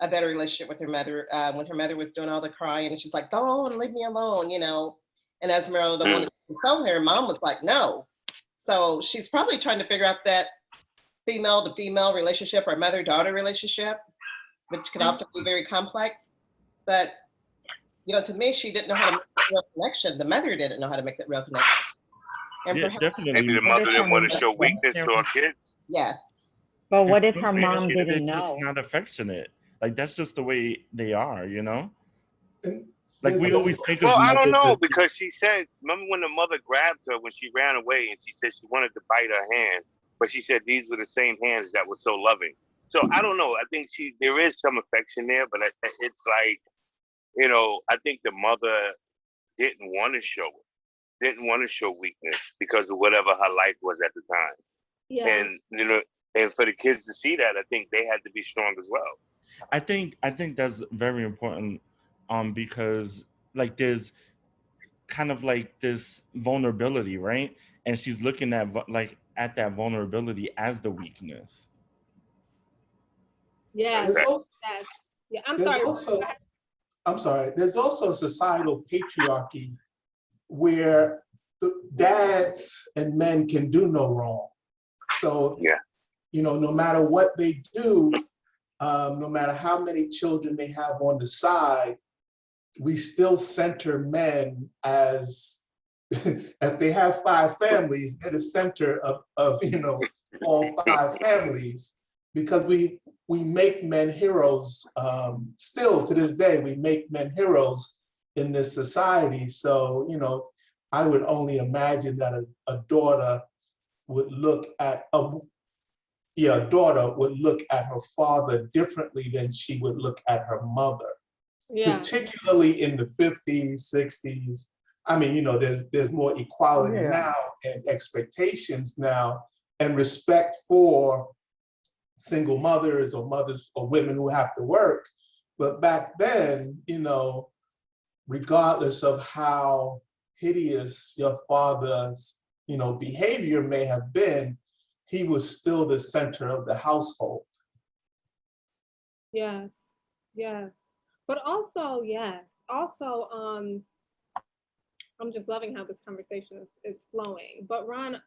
a better relationship with her mother when her mother was doing all the crying. And she's like, go on, leave me alone, you know? And Esmeralda wanted to console her. Mom was like, no. So she's probably trying to figure out that female to female relationship or mother-daughter relationship, which can often be very complex. But, you know, to me, she didn't know how to make a real connection. The mother didn't know how to make that real connection. And Yeah, perhaps definitely. Maybe the mother didn't want to show weakness to her kids. Yes. but what if her Maybe mom they're didn't just know? not affectionate. Like, that's just the way they are, you know? And Like, we always think of Well, I don't mothers know, as- because she said, remember when the mother grabbed her when she ran away and she said she wanted to bite her hand, but she said these were the same hands that were so loving. So I don't know. I think there is some affection there, but it's like, you know, I think the mother didn't want to show it, didn't want to show weakness because of whatever her life was at the time. Yeah. And, you know, and for the kids to see that, I think they had to be strong as well. I think that's very important, because like there's kind of like this vulnerability, right? And she's looking at at that vulnerability as the weakness. Yes. There's also, Yes. Yeah. I'm there's sorry. also, I'm sorry, there's also a societal patriarchy where the dads and men can do no wrong. So, yeah, you know, no matter what they do, no matter how many children they have on the side, we still center men as, if they have 5 families, they're the center of you know, all 5 families, because we make men heroes. Still to this day, we make men heroes in this society. So, you know, I would only imagine that a daughter would look at a daughter would look at her father differently than she would look at her mother. Yeah. Particularly in the 50s, 60s. I mean, you know, there's more equality now and expectations now and respect for single mothers or women who have to work. But back then, you know, regardless of how hideous your father's, you know, behavior may have been, he was still the center of the household. Yes. Yes. But also, yes. Also, I'm just loving how this conversation is flowing. But Ron,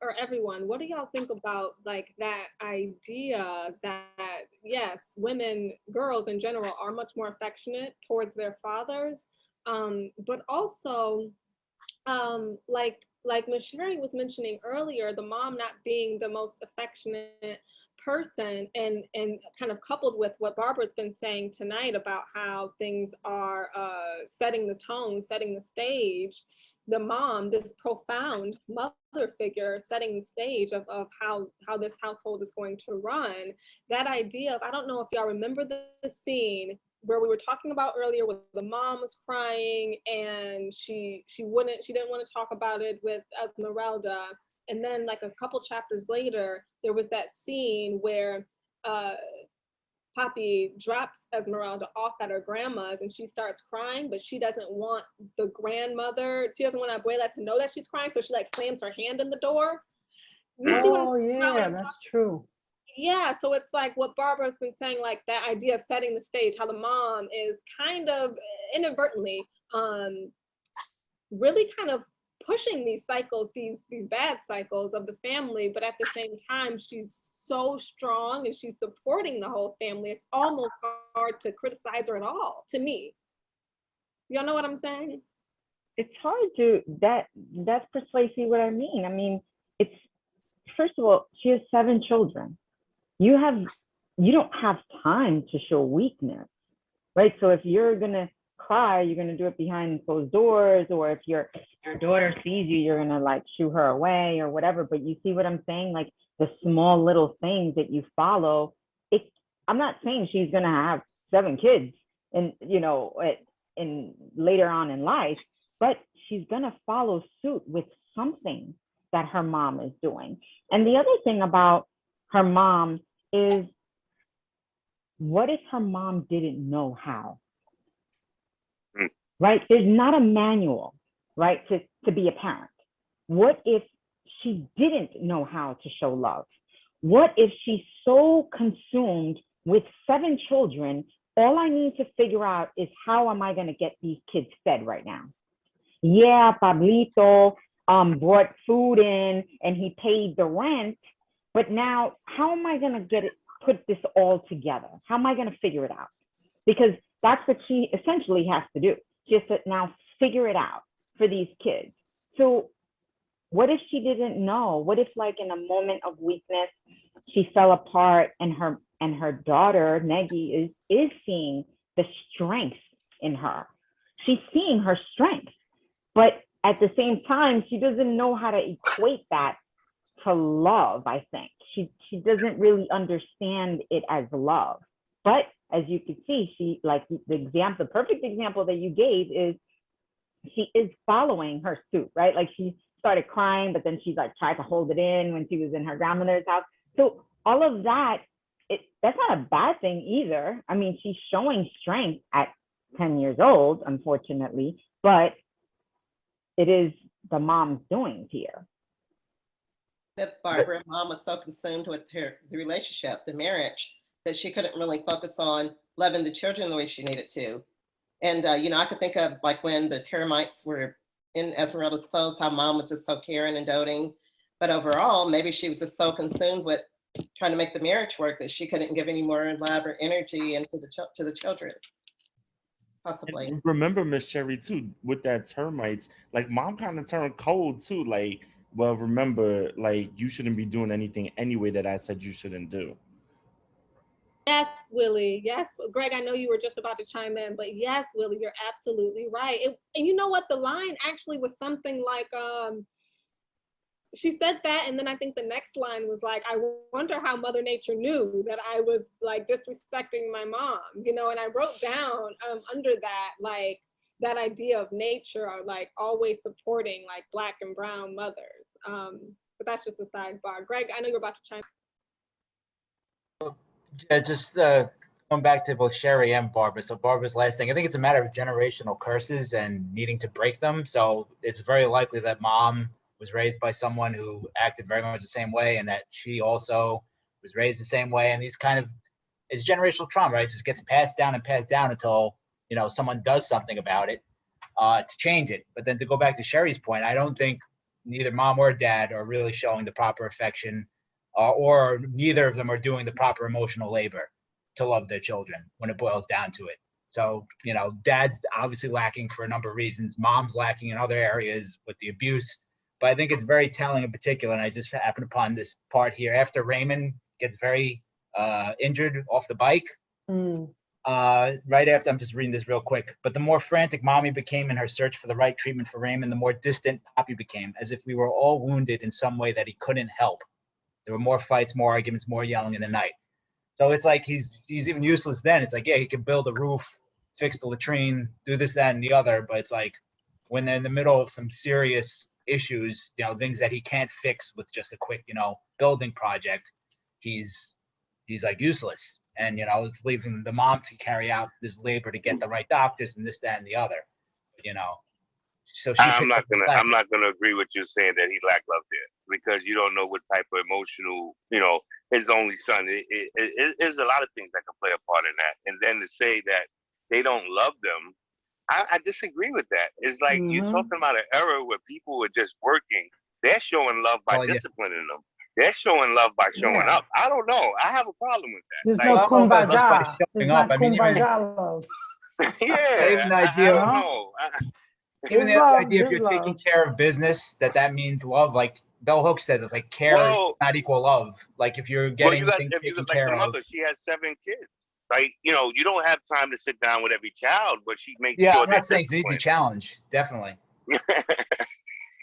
or everyone, what do y'all think about like that idea that yes, women, girls in general are much more affectionate towards their fathers, but also like Ms. Sherry was mentioning earlier, the mom not being the most affectionate person, and kind of coupled with what Barbara's been saying tonight about how things are setting the tone, setting the stage. The mom, this profound mother figure, setting the stage of how this household is going to run. That idea of, I don't know if y'all remember the scene where we were talking about earlier, where the mom was crying and she didn't want to talk about it with Esmeralda. And then like a couple chapters later, there was that scene where Papi drops Esmeralda off at her grandma's and she starts crying, but she doesn't want the grandmother, she doesn't want Abuela to know that she's crying, so she like slams her hand in the door. You see what I'm talking about? Yeah, that's true. Yeah, so it's like what Barbara's been saying, like that idea of setting the stage, how the mom is kind of inadvertently really kind of pushing these cycles, these bad cycles of the family, but at the same time, she's so strong and she's supporting the whole family. It's almost hard to criticize her at all, to me. Y'all know what I'm saying? It's hard to, that's precisely what I mean. I mean, it's, first of all, she has 7 children. You don't have time to show weakness, right? So if you're gonna cry, you're gonna do it behind closed doors, or if your daughter sees you, you're gonna like shoo her away or whatever. But you see what I'm saying? Like the small little things that you follow. I'm not saying she's gonna have 7 kids and in later on in life, but she's gonna follow suit with something that her mom is doing. And the other thing about her mom is, what if her mom didn't know how? Right? There's not a manual, right, to be a parent. What if she didn't know how to show love? What if she's so consumed with 7 children, all I need to figure out is how am I going to get these kids fed right now? Yeah, Pablito brought food in and he paid the rent, but now how am I going to put this all together? How am I going to figure it out? Because that's what she essentially has to do. She has to now figure it out for these kids. So what if she didn't know? What if like in a moment of weakness, she fell apart and her daughter, Negi, is seeing the strength in her. She's seeing her strength, but at the same time, she doesn't know how to equate that to love, I think. She doesn't really understand it as love. But as you can see, she, like the perfect example that you gave is, she is following her suit, right? Like she started crying, but then she like tried to hold it in when she was in her grandmother's house. So all of that, that's not a bad thing either. I mean, she's showing strength at 10 years old, unfortunately, but it is the mom's doing here. That Barbara, mom was so consumed with the relationship, the marriage, that she couldn't really focus on loving the children the way she needed to. And, I could think of like when the termites were in Esmeralda's clothes, how mom was just so caring and doting. But overall, maybe she was just so consumed with trying to make the marriage work that she couldn't give any more love or energy into to the children. Possibly. And remember, Miss Sherry, too, with that termites, like mom kind of turned cold too. Like, well, remember, like you shouldn't be doing anything anyway that I said you shouldn't do. Yes, Willie. Yes, Greg, I know you were just about to chime in, but yes, Willie, you're absolutely right. And you know what? The line actually was something like, she said that, and then I think the next line was like, I wonder how Mother Nature knew that I was like disrespecting my mom, and I wrote down under that, like that idea of nature or like always supporting like Black and brown mothers. But that's just a sidebar. Greg, I know you're about to chime in. Yeah, just going back to both Sherry and Barbara. So Barbara's last thing, I think it's a matter of generational curses and needing to break them. So it's very likely that mom was raised by someone who acted very much the same way, and that she also was raised the same way. And these kind of, it's generational trauma, right? It just gets passed down until, someone does something about it to change it. But then to go back to Sherry's point, I don't think neither mom or dad are really showing the proper affection, or neither of them are doing the proper emotional labor to love their children when it boils down to it. So, you know, dad's obviously lacking for a number of reasons. Mom's lacking in other areas with the abuse. But I think it's very telling in particular, and I just happened upon this part here. After Raymond gets very injured off the bike, right after, I'm just reading this real quick, but the more frantic Mommy became in her search for the right treatment for Raymond, the more distant Poppy became, as if we were all wounded in some way that he couldn't help. There were more fights, more arguments, more yelling in the night. So it's like he's even useless then. It's like, yeah, he can build a roof, fix the latrine, do this, that, and the other. But it's like when they're in the middle of some serious issues, you know, things that he can't fix with just a quick, you know, building project, he's like useless. And, you know, it's leaving the mom to carry out this labor to get the right doctors and this, that, and the other, you know. So I'm not gonna agree with you saying that he lacked love there, because you don't know what type of emotional, you know, his only son. There's a lot of things that can play a part in that. And then to say that they don't love them, I disagree with that. It's like you're talking about an era where people are just working. They're showing love by disciplining them. They're showing love by showing up. I don't know. I have a problem with that. There's like, no kumbaya. It's not kumbaya love. Yeah, even the idea I don't know. Even the idea if you're taking care of business, that means love. Like Bell Hooks said, it's like care not equal love. Like if you're getting things taken care of. She has 7 kids. Like, you know, you don't have time to sit down with every child, but she makes sure. Yeah, I'm not saying it's an easy challenge, definitely.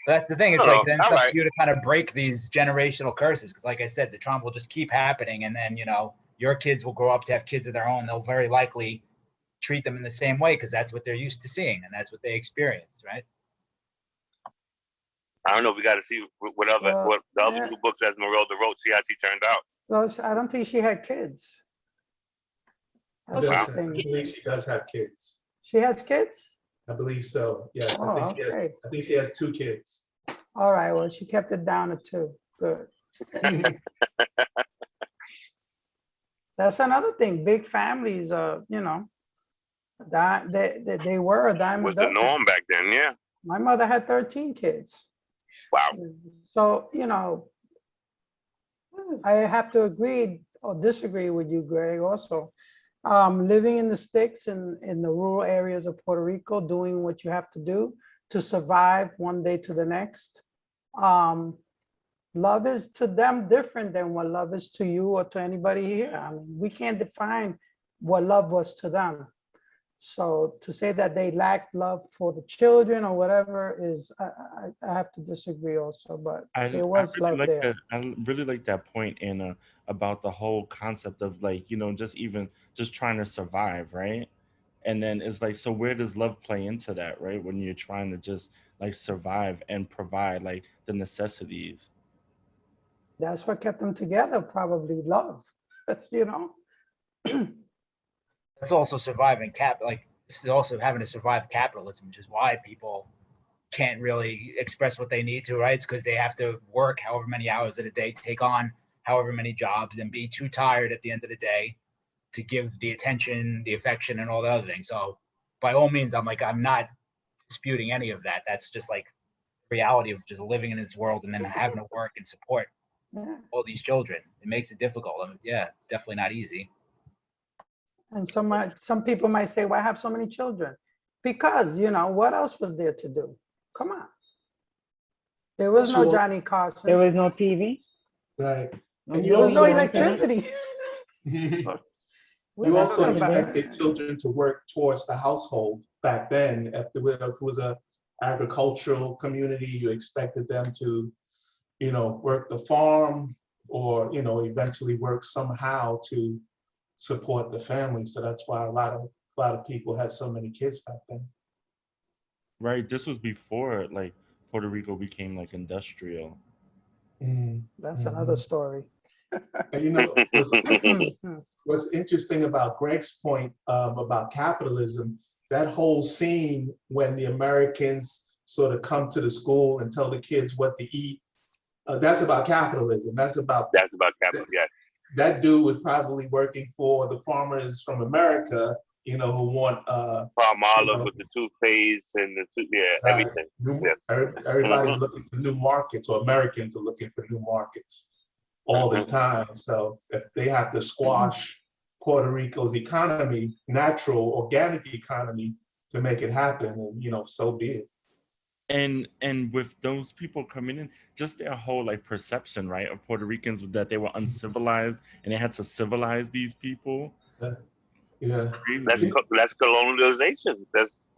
That's the thing. It's like then it's up to you to kind of break these generational curses. Because like I said, the trauma will just keep happening, and then, you know, your kids will grow up to have kids of their own. They'll very likely treat them in the same way because that's what they're used to seeing and that's what they experienced, right? I don't know. We got to see what the other 2 books Esmeralda wrote. See how she turned out. Well, I don't think she had kids. I believe she does have kids. She has kids? I believe so. Yes, Oh, I think she has 2 kids. All right. Well, she kept it down to 2. Good. That's another thing. Big families, you know, that they were a dime a dozen. Was the norm back then? Yeah. My mother had 13 kids. Wow. So, you know, I have to agree or disagree with you, Greg, also. Living in the sticks in the rural areas of Puerto Rico, doing what you have to do to survive one day to the next. Love is to them different than what love is to you or to anybody here. I mean, we can't define what love was to them. So to say that they lacked love for the children or whatever is, I have to disagree also, but there was love there. I really like that point in about the whole concept of, like, you know, just trying to survive, right? And then it's like, so where does love play into that, right? When you're trying to just like survive and provide like the necessities. That's what kept them together, probably love, you know? It's also surviving this is also having to survive capitalism, which is why people can't really express what they need to, right? It's because they have to work however many hours in a day, take on however many jobs, and be too tired at the end of the day to give the attention, the affection, and all the other things. So by all means, I'm not disputing any of that. That's just like reality of just living in this world and then having to work and support all these children. It makes it difficult. I mean, yeah, it's definitely not easy. And some people might say, why have so many children? Because, you know, what else was there to do? Come on. There was no Johnny Carson. There was no TV. Right. And there was no electricity. You also expected children to work towards the household back then. If it was an agricultural community, you expected them to, you know, work the farm or, you know, eventually work somehow to support the family. So that's why a lot of people had so many kids back then. Right. This was before like Puerto Rico became like industrial. That's another story. And you know, what's interesting about Greg's point about capitalism, that whole scene when the Americans sort of come to the school and tell the kids what to eat, that's about capitalism. That's about capitalism, yes. That dude was probably working for the farmers from America, you know, who want Palm olive with the toothpaste and everything. Yes. Everybody's looking for new markets, or Americans are looking for new markets all the time. So if they have to squash Puerto Rico's economy, natural, organic economy, to make it happen, and you know, so be it. And with those people coming in, just their whole like perception, right, of Puerto Ricans, that they were uncivilized and they had to civilize these people. Yeah. That's colonialization. That's